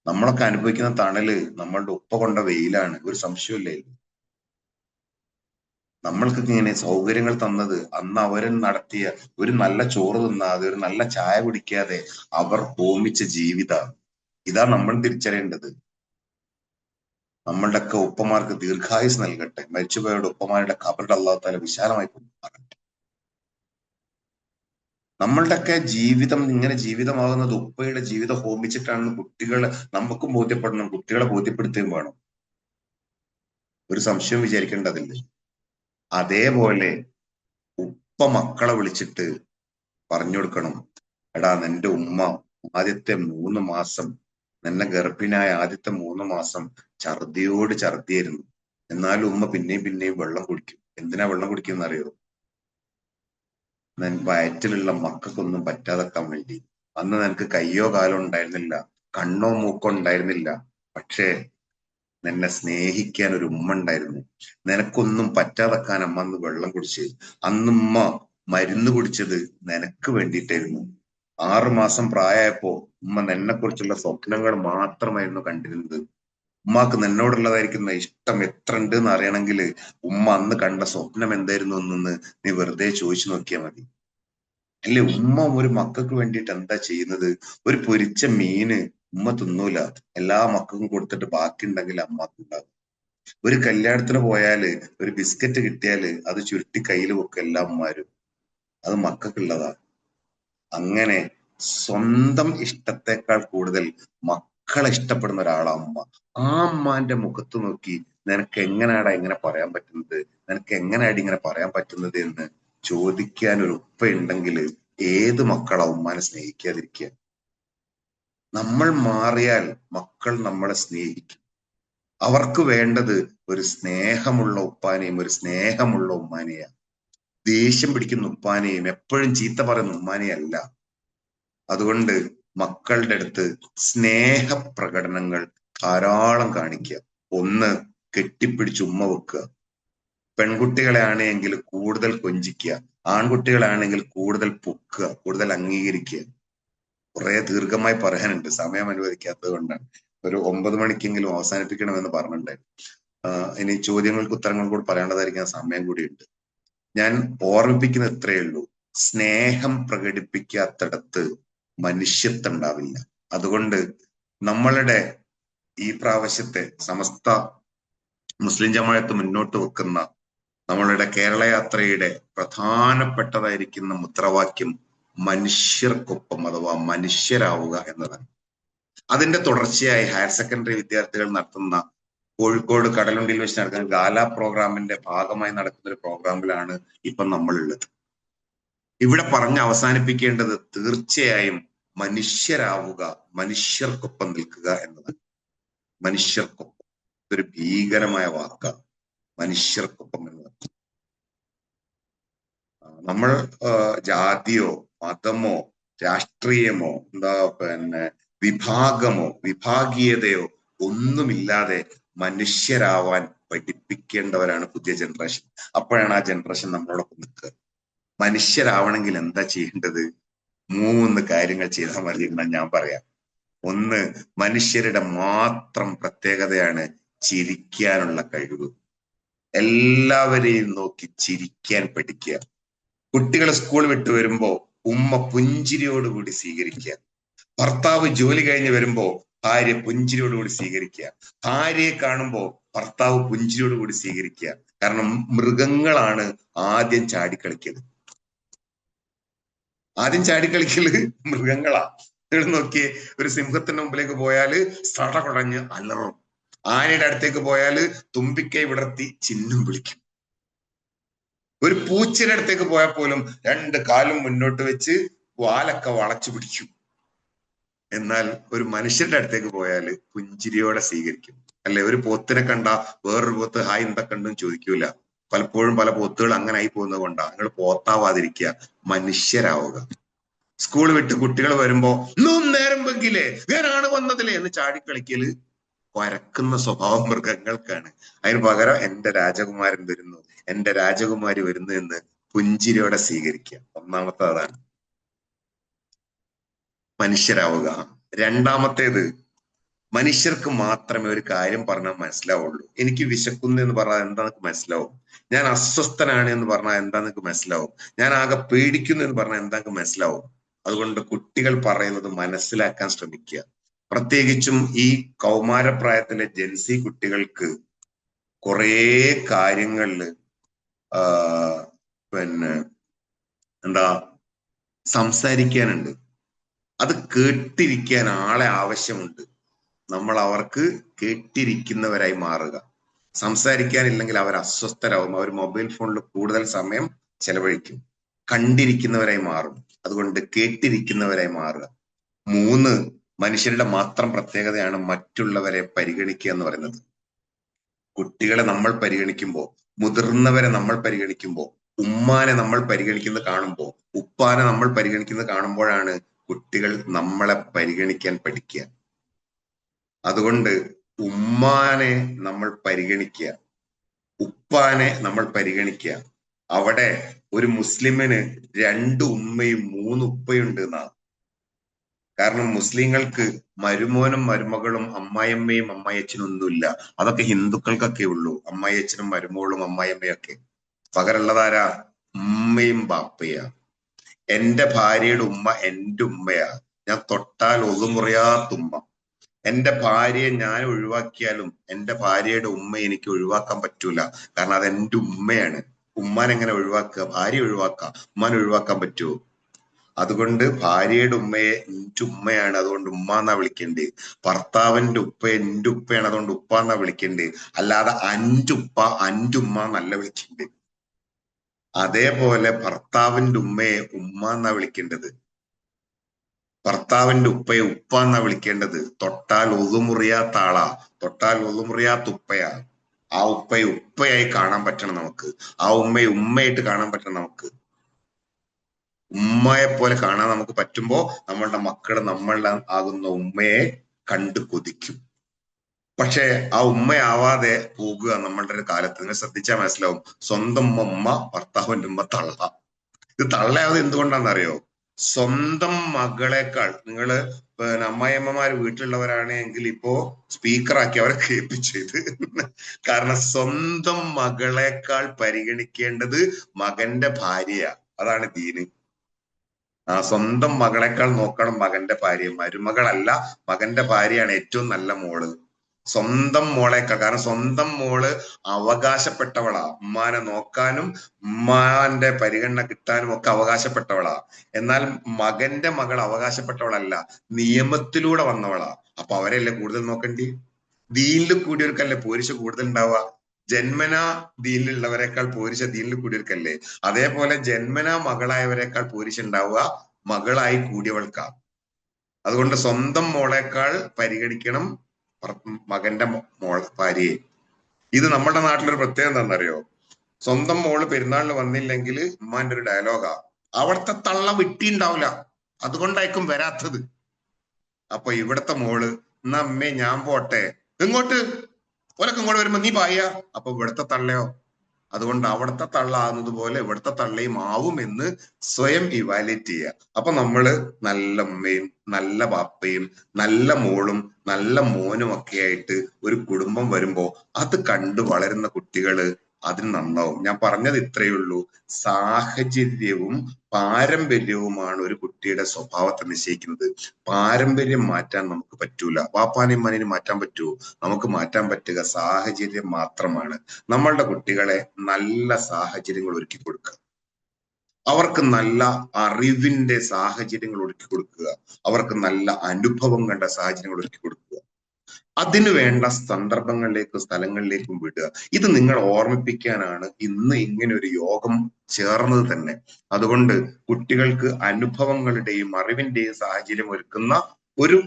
നമ്മളൊക്കെ അനുഭവിക്കുന്ന തണല് നമ്മളുടെ ഉപ്പ കൊണ്ട വെയിലാണ്, ഒരു സംശയമില്ലേ. നമ്മൾക്ക് ഇങ്ങനെ സൗകര്യങ്ങൾ തന്നത് അന്ന് അവര് നടത്തിയ ഒരു നല്ല ചോറ് തിന്നാതെ, ഒരു നല്ല ചായ കുടിക്കാതെ അവർ ഹോമിച്ച ജീവിതമാണ്. ഇതാ നമ്മൾ തിരിച്ചറിയേണ്ടത്. നമ്മളുടെയൊക്കെ ഉപ്പമാർക്ക് ദീർഘായുസ് നൽകട്ടെ. മരിച്ചുപോയവരുടെ ഉപ്പമാരുടെ ഖബറിൽ അല്ലാഹു തആല വിശാലമായി കൊടുക്കട്ടെ. നമ്മളുടെയൊക്കെ ജീവിതം ഇങ്ങനെ ജീവിതമാകുന്നത് ഉപ്പയുടെ ജീവിതം ഹോമിച്ചിട്ടാണെന്ന് കുട്ടികളെ നമുക്കും ബോധ്യപ്പെടണം, കുട്ടികളെ ബോധ്യപ്പെടുത്തുകയും വേണം. ഒരു സംശയം വിചാരിക്കേണ്ടതില്ല. അതേപോലെ ഉപ്പ മക്കളെ വിളിച്ചിട്ട് പറഞ്ഞു കൊടുക്കണം, എടാ നിന്റെ ഉമ്മ ആദ്യത്തെ 3 മാസം, നിന്നെ ഗർഭിണിയായ ആദ്യത്തെ 3 മാസം ഛർദിയോട് ഛർദിയായിരുന്നു. എന്നാലും ഉമ്മ പിന്നെയും വെള്ളം കുടിക്കും. എന്തിനാ വെള്ളം കുടിക്കുന്ന അറിയോ? വയറ്റിലുള്ള മക്കൾക്കൊന്നും പറ്റാതെക്കാൻ വേണ്ടി. അന്ന് നിനക്ക് കയ്യോ കാലോ ഉണ്ടായിരുന്നില്ല, കണ്ണോ മൂക്കോ ഉണ്ടായിരുന്നില്ല, പക്ഷേ നിന്നെ സ്നേഹിക്കാൻ ഒരു ഉമ്മ ഉണ്ടായിരുന്നു. നിനക്കൊന്നും പറ്റാതെക്കാൻ അമ്മ അന്ന് വെള്ളം കുടിച്ച്. അന്നുമ്മ മരുന്ന് കുടിച്ചത് നിനക്ക് വേണ്ടിയിട്ടായിരുന്നു. 6 മാസം പ്രായമായപ്പോ ഉമ്മ നിന്നെ കുറിച്ചുള്ള സ്വപ്നങ്ങൾ മാത്രമായിരുന്നു കണ്ടിരുന്നത്. ഉമ്മാക്ക് നിന്നോടുള്ളതായിരിക്കുന്ന ഇഷ്ടം എത്ര ഉണ്ട് എന്ന് അറിയണമെങ്കിൽ ഉമ്മ അന്ന് കണ്ട സ്വപ്നം എന്തായിരുന്നു എന്നൊന്ന് നീ വെറുതെ ചോദിച്ചു നോക്കിയാൽ മതി. അല്ലെ, ഉമ്മ ഒരു മക്കൾക്ക് വേണ്ടിയിട്ട് എന്താ ചെയ്യുന്നത്? ഒരു പൊരിച്ച മീന് ഉമ്മ തിന്നൂല, എല്ലാ മക്കൾക്കും കൊടുത്തിട്ട് ബാക്കി ഉണ്ടെങ്കിൽ അമ്മക്കുണ്ടാകും. ഒരു കല്യാണത്തിന് പോയാല് ഒരു ബിസ്ക്കറ്റ് കിട്ടിയാല് അത് ചുരുട്ടി കയ്യിൽ വെക്കും എല്ലാ അമ്മമാരും. അത് മക്കൾക്കുള്ളതാ. അങ്ങനെ സ്വന്തം ഇഷ്ടത്തെക്കാൾ കൂടുതൽ മക്കളെ ഇഷ്ടപ്പെടുന്ന ഒരാളാ അമ്മ. ആ അമ്മാന്റെ മുഖത്ത് നോക്കി നിനക്ക് എങ്ങനെയാടാ ഇങ്ങനെ പറയാൻ പറ്റുന്നത്, നിനക്ക് എങ്ങനെയാടി ഇങ്ങനെ പറയാൻ പറ്റുന്നത് എന്ന് ചോദിക്കാൻ ഒരു ഉപ്പ ഉണ്ടെങ്കിൽ ഏത് മക്കളാ ഉമ്മാനെ സ്നേഹിക്കാതിരിക്കുക? നമ്മൾ മാറിയാൽ മക്കൾ നമ്മളെ സ്നേഹിക്കും. അവർക്ക് വേണ്ടത് ഒരു സ്നേഹമുള്ള ഉപ്പാനെയും ഒരു സ്നേഹമുള്ള ഉമ്മാനെയാണ്. ദേഷ്യം പിടിക്കുന്ന ഉപ്പാനെയും എപ്പോഴും ചീത്ത പറയുന്ന ഉമ്മാനെയല്ല. അതുകൊണ്ട് മക്കളുടെ അടുത്ത് സ്നേഹപ്രകടനങ്ങൾ ധാരാളം കാണിക്കുക. ഒന്ന്, കെട്ടിപ്പിടിച്ച് ഉമ്മ വെക്കുക. പെൺകുട്ടികളെ ആണെങ്കിൽ കൂടുതൽ കൊഞ്ചിക്കുക, ആൺകുട്ടികളാണെങ്കിൽ കൂടുതൽ പൊക്കുക, കൂടുതൽ അംഗീകരിക്കുക. കുറെ ദീർഘമായി പറയാനുണ്ട്, സമയം അനുവദിക്കാത്തത് കൊണ്ടാണ്. ഒരു 9 മണിക്കെങ്കിലും അവസാനിപ്പിക്കണമെന്ന് പറഞ്ഞിട്ടുണ്ടായിരുന്നു. ഇനി ചോദ്യങ്ങൾക്ക് ഉത്തരങ്ങൾ കൂടി പറയേണ്ടതായിരിക്കാൻ സമയം കൂടിയുണ്ട്. ഞാൻ ഓർമ്മിപ്പിക്കുന്ന ഇത്രയേ ഉള്ളൂ, സ്നേഹം പ്രകടിപ്പിക്കാത്തിടത്ത് മനുഷ്യത്വം ഉണ്ടാവില്ല. അതുകൊണ്ട് നമ്മളുടെ ഈ പ്രാവശ്യത്തെ സമസ്ത മുസ്ലിം ജമാഅത്ത് മുന്നോട്ട് വെക്കുന്ന നമ്മളുടെ കേരള യാത്രയുടെ പ്രധാനപ്പെട്ടതായിരിക്കുന്ന മുദ്രാവാക്യം മനുഷ്യർക്കൊപ്പം അഥവാ മനുഷ്യരാവുക എന്നതാണ്. അതിന്റെ തുടർച്ചയായി ഹയർ സെക്കൻഡറി വിദ്യാർത്ഥികൾ നടത്തുന്ന കോഴിക്കോട് കടലുണ്ടിയിൽ വെച്ച് നടക്കുന്ന ഗാല പ്രോഗ്രാമിന്റെ ഭാഗമായി നടക്കുന്ന ഒരു പ്രോഗ്രാമിലാണ് ഇപ്പം നമ്മളുള്ളത്. ഇവിടെ പറഞ്ഞ് അവസാനിപ്പിക്കേണ്ടത് തീർച്ചയായും മനുഷ്യരാവുക, മനുഷ്യർക്കൊപ്പം നിൽക്കുക എന്നതാണ്. മനുഷ്യർക്കൊപ്പം, ഇതൊരു ഭീകരമായ വാക്കാണ്, മനുഷ്യർക്കൊപ്പം എന്നത്. നമ്മൾ ജാതിയോ മതമോ രാഷ്ട്രീയമോ വിഭാഗമോ വിഭാഗീയതയോ ഒന്നുമില്ലാതെ മനുഷ്യരാവാൻ പഠിപ്പിക്കേണ്ടവരാണ് പുതിയ ജനറേഷൻ. അപ്പോഴാണ് ആ ജനറേഷൻ നമ്മളോടൊപ്പം നിൽക്കുക. മനുഷ്യരാവണമെങ്കിൽ എന്താ ചെയ്യേണ്ടത്? 3 കാര്യങ്ങൾ ചെയ്താൽ മതി എന്നാണ് ഞാൻ പറയാം. ഒന്ന്, മനുഷ്യരുടെ മാത്രം പ്രത്യേകതയാണ് ചിരിക്കാനുള്ള കഴിവ്. എല്ലാവരെയും നോക്കി ചിരിക്കാൻ പഠിക്കുക. കുട്ടികൾ സ്കൂൾ വിട്ട് വരുമ്പോ ഉമ്മ പുഞ്ചിരിയോടുകൂടി സ്വീകരിക്കുക. ഭർത്താവ് ജോലി കഴിഞ്ഞ് വരുമ്പോ ഭാര്യ പുഞ്ചിരിയോടുകൂടി സ്വീകരിക്കുക. ഭാര്യയെ കാണുമ്പോ ഭർത്താവ് പുഞ്ചിരിയോടുകൂടി സ്വീകരിക്കുക. കാരണം മൃഗങ്ങളാണ് ആദ്യം ചാടിക്കളിക്കല്. ആദ്യം ചാടിക്കളിക്കല് മൃഗങ്ങളാ. ഇവിടെ നോക്കിയേ, ഒരു സിംഹത്തിന്റെ മുമ്പിലേക്ക് പോയാല് സട കുടഞ്ഞ് അലറും. ആനയുടെ അടുത്തേക്ക് പോയാല് തുമ്പിക്കൈ വിടർത്തി ചിഹ്നം വിളിക്കും. ഒരു പൂച്ചയുടെ അടുത്തേക്ക് പോയാൽ പോലും രണ്ട് കാലും മുന്നോട്ട് വെച്ച് വാലൊക്കെ വളച്ചു പിടിക്കും. എന്നാൽ ഒരു മനുഷ്യന്റെ അടുത്തേക്ക് പോയാല് പുഞ്ചിരിയോടെ സ്വീകരിക്കും. അല്ലെ? ഒരു പോത്തിനെ കണ്ട വേറൊരു പോത്ത് ഹായ് എന്തൊക്കെ ഉണ്ടെന്ന് ചോദിക്കൂല. പലപ്പോഴും പല പോത്തുകൾ അങ്ങനെ ആയി പോകുന്നത് കൊണ്ടാണ്. നിങ്ങൾ പോത്താവാതിരിക്കുക, മനുഷ്യരാവുക. സ്കൂൾ വിട്ട് കുട്ടികൾ വരുമ്പോ ഇന്നും നേരം വെക്കില്ലേ, ഞാനാണ് വന്നതില്ലേ എന്ന് ചാടിക്കളിക്കല് പരക്കുന്ന സ്വഭാവം മൃഗങ്ങൾക്കാണ്. അതിന് പകരം എന്റെ രാജകുമാരൻ വരുന്നു, എന്റെ രാജകുമാരി വരുന്നു എന്ന് പുഞ്ചിരിയോടെ സ്വീകരിക്കുക. ഒന്നാമത്തെ അതാണ് മനുഷ്യരാവുക. രണ്ടാമത്തേത്, മനുഷ്യർക്ക് മാത്രമേ ഒരു കാര്യം പറഞ്ഞാൽ മനസ്സിലാവുള്ളൂ. എനിക്ക് വിശക്കുന്നു എന്ന് പറഞ്ഞാൽ എന്താ നിങ്ങൾക്ക് മനസ്സിലാവും. ഞാൻ അസ്വസ്ഥനാണ് എന്ന് പറഞ്ഞാൽ എന്താ നിങ്ങൾക്ക് മനസ്സിലാവും. ഞാൻ ആകെ പേടിക്കുന്നു എന്ന് പറഞ്ഞാൽ എന്താ നിങ്ങൾക്ക് മനസ്സിലാവും. അതുകൊണ്ട് കുട്ടികൾ പറയുന്നത് മനസ്സിലാക്കാൻ ശ്രമിക്കുക. പ്രത്യേകിച്ചും ഈ കൗമാരപ്രായത്തിലെ ജെൻസി കുട്ടികൾക്ക് കുറേ കാര്യങ്ങളില് പിന്നെ എന്താ സംസാരിക്കാനുണ്ട്. അത് കേട്ടിരിക്കാൻ ആളെ ആവശ്യമുണ്ട്. നമ്മൾ അവർക്ക് കേട്ടിരിക്കുന്നവരായി മാറുക. സംസാരിക്കാനില്ലെങ്കിൽ അവർ അസ്വസ്ഥരാകും. അവർ മൊബൈൽ ഫോണിൽ കൂടുതൽ സമയം ചെലവഴിക്കും. കണ്ടിരിക്കുന്നവരായി മാറും. അതുകൊണ്ട് കേട്ടിരിക്കുന്നവരായി മാറുക. 3, മനുഷ്യരുടെ മാത്രം പ്രത്യേകതയാണ് മറ്റുള്ളവരെ പരിഗണിക്കുക എന്ന് പറയുന്നത്. കുട്ടികളെ നമ്മൾ പരിഗണിക്കുമ്പോൾ, മുതിർന്നവരെ നമ്മൾ പരിഗണിക്കുമ്പോൾ, ഉമ്മാനെ നമ്മൾ പരിഗണിക്കുന്നത് കാണുമ്പോൾ, ഉപ്പാനെ നമ്മൾ പരിഗണിക്കുന്നത് കാണുമ്പോഴാണ് കുട്ടികൾ നമ്മളെ പരിഗണിക്കാൻ പഠിക്കുക. അതുകൊണ്ട് ഉമ്മാനെ നമ്മൾ പരിഗണിക്കുക, ഉപ്പാനെ നമ്മൾ പരിഗണിക്കുക. അവിടെ ഒരു മുസ്ലിമിന് 2 ഉമ്മയും 3 ഉപ്പയുണ്ട് എന്നാണ്. കാരണം മുസ്ലിങ്ങൾക്ക് മരുമോനും മരുമകളും അമ്മായിയമ്മയും അമ്മായിയച്ഛനും ഒന്നുമില്ല. അതൊക്കെ ഹിന്ദുക്കൾക്കൊക്കെ ഉള്ളൂ, അമ്മായിയച്ഛനും മരുമോളും അമ്മായിയമ്മയും ഒക്കെ. പകരമുള്ളതാരാ? ഉമ്മയും ബാപ്പയാ. എന്റെ ഭാര്യയുടെ ഉമ്മ എന്റെ ഉമ്മയാ. ഞാൻ തൊട്ടാൽ ഒതുമുറിയാത്ത ഉമ്മ. എന്റെ ഭാര്യയെ ഞാൻ ഒഴിവാക്കിയാലും എന്റെ ഭാര്യയുടെ ഉമ്മ എനിക്ക് ഒഴിവാക്കാൻ പറ്റൂല. കാരണം അത് എന്റെ ഉമ്മയാണ്. ഉമ്മാൻ എങ്ങനെ ഒഴിവാക്കുക? ഭാര്യ ഒഴിവാക്കാം, ഉമ്മാൻ ഒഴിവാക്കാൻ പറ്റുമോ? അതുകൊണ്ട് ഭാര്യയുടെ ഉമ്മയെ എന്റെ ഉമ്മയാണ്, അതുകൊണ്ട് ഉമ്മ എന്നാ വിളിക്കണ്ടേ. ഭർത്താവിന്റെ ഉപ്പ എന്റെ ഉപ്പയാണ്, അതുകൊണ്ട് ഉപ്പ എന്നാ വിളിക്കണ്ടേ. അല്ലാതെ അഞ്ചുപ്പ അഞ്ചുമ്മ എന്നല്ല വിളിക്കണ്ടേ. അതേപോലെ ഭർത്താവിന്റെ ഉമ്മയെ ഉമ്മ എന്നാ വിളിക്കേണ്ടത്, ഭർത്താവിന്റെ ഉപ്പയെ ഉപ്പ എന്നാ വിളിക്കേണ്ടത്. തൊട്ടാൽ ഒതുമുറിയാത്ത ആളാ, തൊട്ടാൽ ഒതുമുറിയാത്ത ഉപ്പയാ. ആ ഉപ്പയെ ഉപ്പയായി കാണാൻ പറ്റണം നമുക്ക്. ആ ഉമ്മയെ ഉമ്മയായിട്ട് കാണാൻ പറ്റണം നമുക്ക്. ഉമ്മയെ പോലെ കാണാൻ നമുക്ക് പറ്റുമ്പോ നമ്മളുടെ മക്കൾ നമ്മളുടെ ആകുന്ന ഉമ്മയെ കണ്ടു കൊതിക്കും. പക്ഷെ ആ ഉമ്മയാവാതെ പോകുക നമ്മളുടെ ഒരു കാലത്ത്. നിങ്ങൾ ശ്രദ്ധിച്ചാൽ മനസ്സിലാവും. സ്വന്തം ഉമ്മ, ഭർത്താവിന്റെ ഉമ്മ തള്ള. ഇത് തള്ളയാവത് എന്തുകൊണ്ടാണെന്നറിയോ? സ്വന്തം മകളെക്കാൾ, നിങ്ങള് അമ്മായിയമ്മമാര് വീട്ടിലുള്ളവരാണെങ്കിൽ ഇപ്പോ സ്പീക്കറാക്കി അവരെ കേൾപ്പിച്ചത്. കാരണം സ്വന്തം മകളെക്കാൾ പരിഗണിക്കേണ്ടത് മകന്റെ ഭാര്യയാ. അതാണ് ദീന്. സ്വന്തം മകളെക്കാൾ നോക്കണം മകന്റെ ഭാര്യ. മരുമകളല്ല, മകന്റെ ഭാര്യയാണ് ഏറ്റവും നല്ല മോള്. സ്വന്തം മോളേക്കാൾ. കാരണം സ്വന്തം മോള് അവകാശപ്പെട്ടവളാ. ഉമ്മാനെ നോക്കാനും ഉമ്മാന്റെ പരിഗണന കിട്ടാനും ഒക്കെ അവകാശപ്പെട്ടവളാ. എന്നാൽ മകന്റെ മകൾ അവകാശപ്പെട്ടവളല്ല, നിയമത്തിലൂടെ വന്നവളാ. അപ്പൊ അവരെയല്ലേ കൂടുതൽ നോക്കണ്ടി. ദീനിൽ കൂടിയവർക്കല്ലേ പോരിശ കൂടുതൽ ഉണ്ടാവുക. ജന്മനാ ദീനിലുള്ളവരെക്കാൾ പോരിശ ദീനിൽ കൂടിയവർക്കല്ലേ. അതേപോലെ ജന്മനാ മകളായവരെക്കാൾ പോരിശ ഉണ്ടാവുക മകളായി കൂടിയവൾക്കാ. അതുകൊണ്ട് സ്വന്തം മോളേക്കാൾ പരിഗണിക്കണം മകന്റെ ഭാര്യയെ. ഇത് നമ്മുടെ നാട്ടിലൊരു പ്രത്യേകത എന്താണെന്നറിയോ? സ്വന്തം മോള് പെരുന്നാളിന് വന്നില്ലെങ്കിൽ ഉമ്മാന്റെ ഒരു ഡയലോഗാ, അവിടുത്തെ തള്ള വിട്ടിണ്ടാവില്ല, അതുകൊണ്ടായിരിക്കും വരാത്തത്. അപ്പൊ ഇവിടത്തെ മോള്, എന്നാ അമ്മേ ഞാൻ പോട്ടെ, ഇങ്ങോട്ട് ഓലൊക്കെ ഇങ്ങോട്ട് വരുമ്പോ നീ പായ. അപ്പൊ ഇവിടത്തെ തള്ളയോ? അതുകൊണ്ട് അവിടുത്തെ തള്ള ആകുന്നത് പോലെ ഇവിടുത്തെ തള്ളയും ആവുമെന്ന് സ്വയം ഇവാലുവേറ്റ് ചെയ്യുക. അപ്പൊ നമ്മള് നല്ല ഉമ്മയും നല്ല ബാപ്പയും നല്ല മോളും നല്ല മോനും ഒക്കെ ആയിട്ട് ഒരു കുടുംബം വരുമ്പോ അത് കണ്ടു വളരുന്ന കുട്ടികള് അതിന് നന്നാവും. ഞാൻ പറഞ്ഞത് ഇത്രയേ ഉള്ളൂ. സാഹചര്യവും പാരമ്പര്യവുമാണ് ഒരു കുട്ടിയുടെ സ്വഭാവത്തെ നിശ്ചയിക്കുന്നത്. പാരമ്പര്യം മാറ്റാൻ നമുക്ക് പറ്റൂല. വാപ്പാനെയും മനേനും മാറ്റാൻ പറ്റുമോ? നമുക്ക് മാറ്റാൻ പറ്റുക സാഹചര്യം മാത്രമാണ്. നമ്മളുടെ കുട്ടികളെ നല്ല സാഹചര്യങ്ങൾ ഒരുക്കി കൊടുക്കുക, അവർക്ക് നല്ല അറിവിന്റെ സാഹചര്യങ്ങൾ ഒരുക്കി കൊടുക്കുക, അവർക്ക് നല്ല അനുഭവം കണ്ട സാഹചര്യങ്ങൾ ഒരുക്കി കൊടുക്കുക, അതിനു വേണ്ട സന്ദർഭങ്ങളിലേക്കും സ്ഥലങ്ങളിലേക്കും വിടുക. ഇത് നിങ്ങൾ ഓർമ്മിപ്പിക്കാനാണ് ഇന്ന് ഇങ്ങനെ ഒരു യോഗം ചേർന്നത് തന്നെ. അതുകൊണ്ട് കുട്ടികൾക്ക് അനുഭവങ്ങളുടെയും അറിവിന്റെയും സാഹചര്യം ഒരുക്കുന്ന ഒരു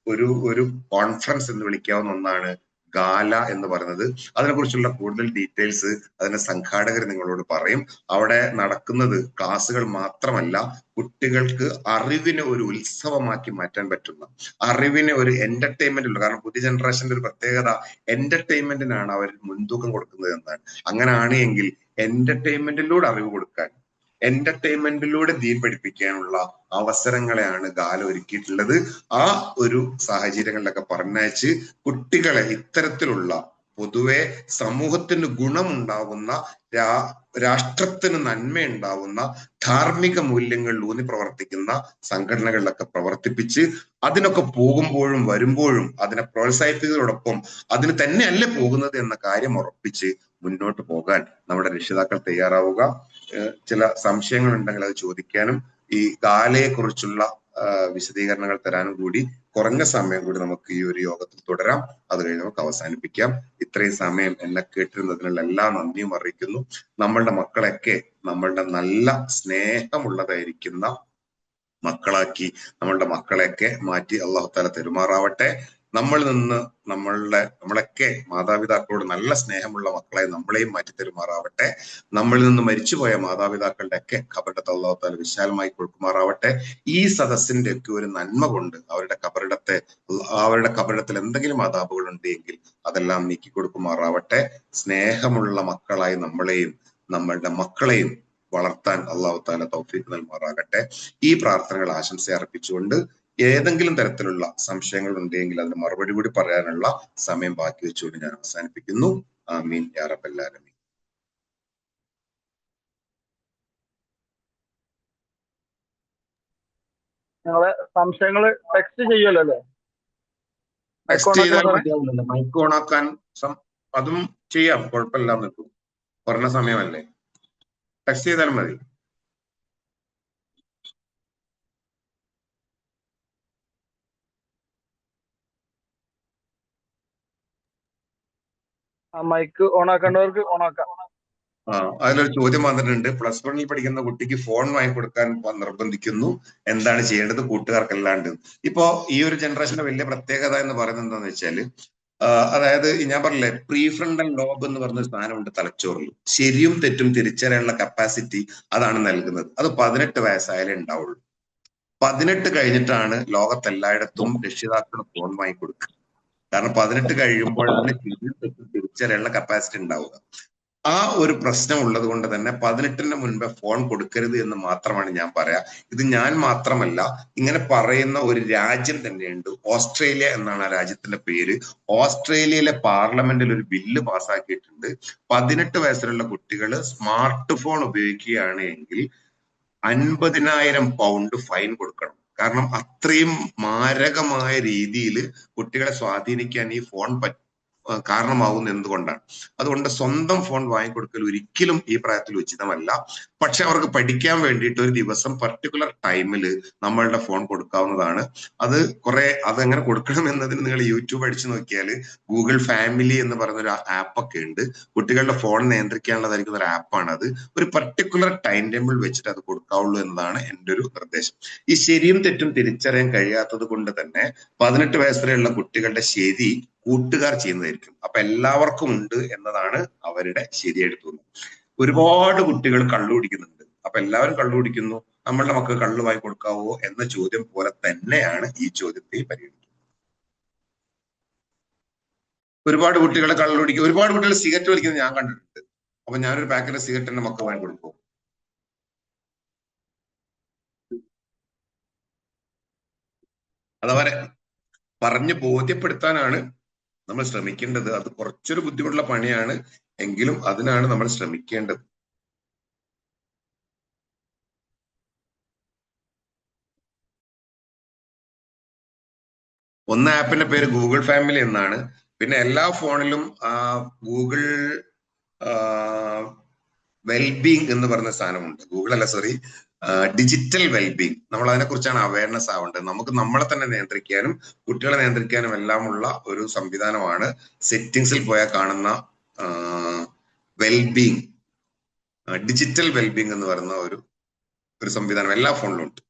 ഒരു ഒരു കോൺഫറൻസ് എന്ന് വിളിക്കാവുന്ന ഒന്നാണ് ഗാല എന്ന് പറയുന്നത്. അതിനെക്കുറിച്ചുള്ള കൂടുതൽ ഡീറ്റെയിൽസ് അതിന്റെ സംഘാടകർ നിങ്ങളോട് പറയും. അവിടെ നടക്കുന്നത് ക്ലാസ്സുകൾ മാത്രമല്ല, കുട്ടികൾക്ക് അറിവിനെ ഒരു ഉത്സവമാക്കി മാറ്റാൻ പറ്റുന്ന, അറിവിനെ ഒരു എന്റർടൈൻമെന്റ് ഉള്ള, കാരണം പുതിയ ജനറേഷന്റെ ഒരു പ്രത്യേകത എന്റർടൈൻമെന്റിനാണ് അവർ മുൻതൂക്കം കൊടുക്കുന്നത് എന്നാണ്. അങ്ങനെയാണ് എങ്കിൽ എന്റർടൈൻമെന്റിലൂടെ അറിവ് കൊടുക്കാൻ, എന്റർടൈൻമെന്റിലൂടെ ദീൻ പഠിപ്പിക്കാനുള്ള അവസരങ്ങളെയാണ് ഗാല ഒരുക്കിയിട്ടുള്ളത്. ആ ഒരു സാഹചര്യങ്ങളിലൊക്കെ പറഞ്ഞയച്ച് കുട്ടികളെ ഇത്തരത്തിലുള്ള പൊതുവെ സമൂഹത്തിന് ഗുണമുണ്ടാകുന്ന, രാഷ്ട്രത്തിന് നന്മയുണ്ടാവുന്ന ധാർമ്മിക മൂല്യങ്ങളിൽ ഊന്നി പ്രവർത്തിക്കുന്ന സംഘടനകളിലൊക്കെ പ്രവർത്തിപ്പിച്ച് അതിനൊക്കെ പോകുമ്പോഴും വരുമ്പോഴും അതിനെ പ്രോത്സാഹിപ്പിക്കുന്നതോടൊപ്പം അതിന് തന്നെയല്ലേ പോകുന്നത് എന്ന കാര്യം ഉറപ്പിച്ച് മുന്നോട്ട് പോകാൻ നമ്മുടെ രക്ഷിതാക്കൾ തയ്യാറാവുക. ചില സംശയങ്ങൾ ഉണ്ടെങ്കിൽ അത് ചോദിക്കാനും ഈ ഗാലയെ കുറിച്ചുള്ള വിശദീകരണങ്ങൾ തരാനും കൂടി കുറഞ്ഞ സമയം കൂടി നമുക്ക് ഈ ഒരു യോഗത്തിൽ തുടരാം. അത് കഴിഞ്ഞ് നമുക്ക് അവസാനിപ്പിക്കാം. ഇത്രയും സമയം എന്നെ കേട്ടിരുന്നതിനുള്ള എല്ലാ നന്ദിയും അറിയിക്കുന്നു. നമ്മളുടെ മക്കളെയൊക്കെ നമ്മളുടെ നല്ല സ്നേഹമുള്ളതായിരിക്കുന്ന മക്കളാക്കി നമ്മളുടെ മക്കളെയൊക്കെ മാറ്റി അള്ളാഹു താല തെരുമാറാവട്ടെ. നമ്മളിൽ നിന്ന് നമ്മളൊക്കെ മാതാപിതാക്കളോട് നല്ല സ്നേഹമുള്ള മക്കളെ നമ്മളെയും മാറ്റി തെരുമാറാവട്ടെ. നമ്മളിൽ നിന്ന് മരിച്ചുപോയ മാതാപിതാക്കളുടെ ഒക്കെ ഖബറിടത്തെ അള്ളാഹു താല വിശാലമായി കൊടുക്കുമാറാവട്ടെ. ഈ സദസ്സിന്റെ ഒക്കെ ഒരു നന്മ കൊണ്ട് അവരുടെ ഖബറിടത്തിൽ എന്തെങ്കിലും അതാപുകൾ ഉണ്ടെങ്കിൽ അതെല്ലാം നീക്കി കൊടുക്കുമാറാവട്ടെ. സ്നേഹമുള്ള മക്കളായി നമ്മളെയും നമ്മളുടെ മക്കളെയും വളർത്താൻ അള്ളാഹു താല തൗഫീഖ് നൽകുമാറാകട്ടെ. ഈ പ്രാർത്ഥനകൾ ആശംസ അർപ്പിച്ചുകൊണ്ട് ഏതെങ്കിലും തരത്തിലുള്ള സംശയങ്ങൾ ഉണ്ടെങ്കിൽ അതിന് മറുപടി കൂടി പറയാനുള്ള സമയം ബാക്കി വെച്ചുകൊണ്ട് ഞാൻ അവസാനിപ്പിക്കുന്നു. ആമീൻ യാ റബ്ബൽ ആലമീൻ. നിങ്ങളെ സംശയങ്ങൾ ടെക്സ്റ്റ് ചെയ്യുമല്ലോ അല്ലേ? ടെക്സ്റ്റ് ചെയ്താൽ മതിയാവില്ലല്ലോ, മൈക്ക് ഓണാക്കാൻ അതും ചെയ്യാം, കുഴപ്പമില്ല. നിൽക്കും, പറഞ്ഞ സമയമല്ലേ, ടെക്സ്റ്റ് ചെയ്താലും മതി. മൈക്ക് ഓണാക്കേണ്ടവർക്ക് ഓണാക്കാം. അതിലൊരു ചോദ്യം വന്നിട്ടുണ്ട്. പ്ലസ് 1-ൽ പഠിക്കുന്ന കുട്ടിക്ക് ഫോൺ വാങ്ങിക്കൊടുക്കാൻ നിർബന്ധിക്കുന്നു, എന്താണ് ചെയ്യേണ്ടത് കൂട്ടുകാർക്കല്ലാണ്ട്? ഇപ്പോ ഈ ഒരു ജനറേഷന്റെ വലിയ പ്രത്യേകത എന്ന് പറയുന്നത് എന്താന്ന് വെച്ചാല്, അതായത് ഞാൻ പറഞ്ഞില്ലേ, പ്രീ ഫ്രണ്ടൽ ലോബ് എന്ന് പറഞ്ഞൊരു സാധനമുണ്ട് തലച്ചോറിൽ. ശരിയും തെറ്റും തിരിച്ചറിയാനുള്ള കപ്പാസിറ്റി അതാണ് നൽകുന്നത്. അത് 18 വയസ്സായാലേ ഉണ്ടാവുള്ളൂ. 18 കഴിഞ്ഞിട്ടാണ് ലോകത്തെല്ലായിടത്തും രക്ഷിതാക്കൾ ഫോൺ വാങ്ങിക്കൊടുക്കുക. കാരണം 18 കഴിയുമ്പോഴാണ് ശരിയും തെറ്റും തിരിച്ചറിയാനുള്ള കപ്പാസിറ്റി ഉണ്ടാവുക. ആ ഒരു പ്രശ്നം ഉള്ളത് കൊണ്ട് തന്നെ 18-ന് മുൻപേ ഫോൺ കൊടുക്കരുത് എന്ന് മാത്രമാണ് ഞാൻ പറയാ. ഇത് ഞാൻ മാത്രമല്ല, ഇങ്ങനെ പറയുന്ന ഒരു രാജ്യം തന്നെയുണ്ട്. ഓസ്ട്രേലിയ എന്നാണ് ആ രാജ്യത്തിന്റെ പേര്. ഓസ്ട്രേലിയയിലെ പാർലമെന്റിൽ ഒരു ബില്ല് പാസ്സാക്കിയിട്ടുണ്ട്. 18 വയസ്സിലുള്ള കുട്ടികൾ സ്മാർട്ട് ഫോൺ ഉപയോഗിക്കുകയാണ് എങ്കിൽ 50,000 പൗണ്ട് ഫൈൻ കൊടുക്കണം. കാരണം അത്രയും മാരകമായ രീതിയിൽ കുട്ടികളെ സ്വാധീനിക്കാൻ ഈ ഫോൺ കാരണമാകുന്ന എന്തുകൊണ്ടാണ്. അതുകൊണ്ട് സ്വന്തം ഫോൺ വാങ്ങിക്കൊടുക്കൽ ഒരിക്കലും ഈ പ്രായത്തിൽ ഉചിതമല്ല. പക്ഷെ അവർക്ക് പഠിക്കാൻ വേണ്ടിയിട്ട് ഒരു ദിവസം പർട്ടിക്കുലർ ടൈമിൽ നമ്മളുടെ ഫോൺ കൊടുക്കാവുന്നതാണ്. അതെങ്ങനെ കൊടുക്കണം എന്നതിന് നിങ്ങൾ യൂട്യൂബ് അടിച്ചു നോക്കിയാൽ ഗൂഗിൾ ഫാമിലി എന്ന് പറയുന്ന ഒരു ആപ്പൊക്കെ ഉണ്ട്. കുട്ടികളുടെ ഫോൺ നിയന്ത്രിക്കാനുള്ളതായിരിക്കുന്ന ഒരു ആപ്പാണ് അത്. ഒരു പർട്ടിക്കുലർ ടൈം ടേബിൾ വെച്ചിട്ട് അത് കൊടുക്കാവുള്ളൂ എന്നതാണ് എൻ്റെ ഒരു നിർദ്ദേശം. ഈ ശരിയും തെറ്റും തിരിച്ചറിയാൻ കഴിയാത്തത് കൊണ്ട് തന്നെ 18 വയസ്സ് വരെയുള്ള കുട്ടികളുടെ ശരി കൂട്ടുകാർ ചെയ്യുന്നതായിരിക്കും. അപ്പൊ എല്ലാവർക്കും ഉണ്ട് എന്നതാണ് അവരുടെ ശരിയായിട്ട് തോന്നുന്നത്. ഒരുപാട് കുട്ടികൾ കള്ളു കുടിക്കുന്നുണ്ട്. അപ്പൊ എല്ലാവരും കള്ളു കുടിക്കുന്നു, നമ്മളുടെ മക്കൾ കള്ളു വാങ്ങി കൊടുക്കാവോ എന്ന ചോദ്യം പോലെ തന്നെയാണ് ഈ ചോദ്യത്തെ പരിഗണിക്കുന്നത്. ഒരുപാട് കുട്ടികളെ കള്ളു കുടിക്കും, ഒരുപാട് കുട്ടികൾ സിഗരറ്റ് വലിക്കുന്നത് ഞാൻ കണ്ടിട്ടുണ്ട്. അപ്പൊ ഞാനൊരു പാക്കറ്റ് സിഗരറ്റ് എന്റെ മക്കൾ വാങ്ങി കൊടുക്കും. അതവരെ പറഞ്ഞ് ബോധ്യപ്പെടുത്താനാണ് നമ്മൾ ശ്രമിക്കേണ്ടത്. അത് കുറച്ചൊരു ബുദ്ധിമുട്ടുള്ള പണിയാണ്. എങ്കിലും അതിനാണ് നമ്മൾ ശ്രമിക്കേണ്ടത്. ഒന്ന് ആപ്പിന്റെ പേര് ഗൂഗിൾ ഫാമിലി എന്നാണ്. പിന്നെ എല്ലാ ഫോണിലും ഗൂഗിൾ വെൽബീങ് എന്ന് പറഞ്ഞ സാധനമുണ്ട്. ഗൂഗിൾ അല്ല, സോറി, ഡിജിറ്റൽ വെൽബീങ്. നമ്മൾ അതിനെ കുറിച്ചാണ് അവയർനെസ് ആവേണ്ടത്. നമുക്ക് നമ്മളെ തന്നെ നിയന്ത്രിക്കാനും കുട്ടികളെ നിയന്ത്രിക്കാനും എല്ലാമുള്ള ഒരു സംവിധാനമാണ് സെറ്റിംഗ്സിൽ പോയാൽ കാണുന്ന വെൽബീങ്, ഡിജിറ്റൽ വെൽബീങ് എന്ന് പറയുന്ന ഒരു സംവിധാനം എല്ലാ ഫോണിലും ഉണ്ട്.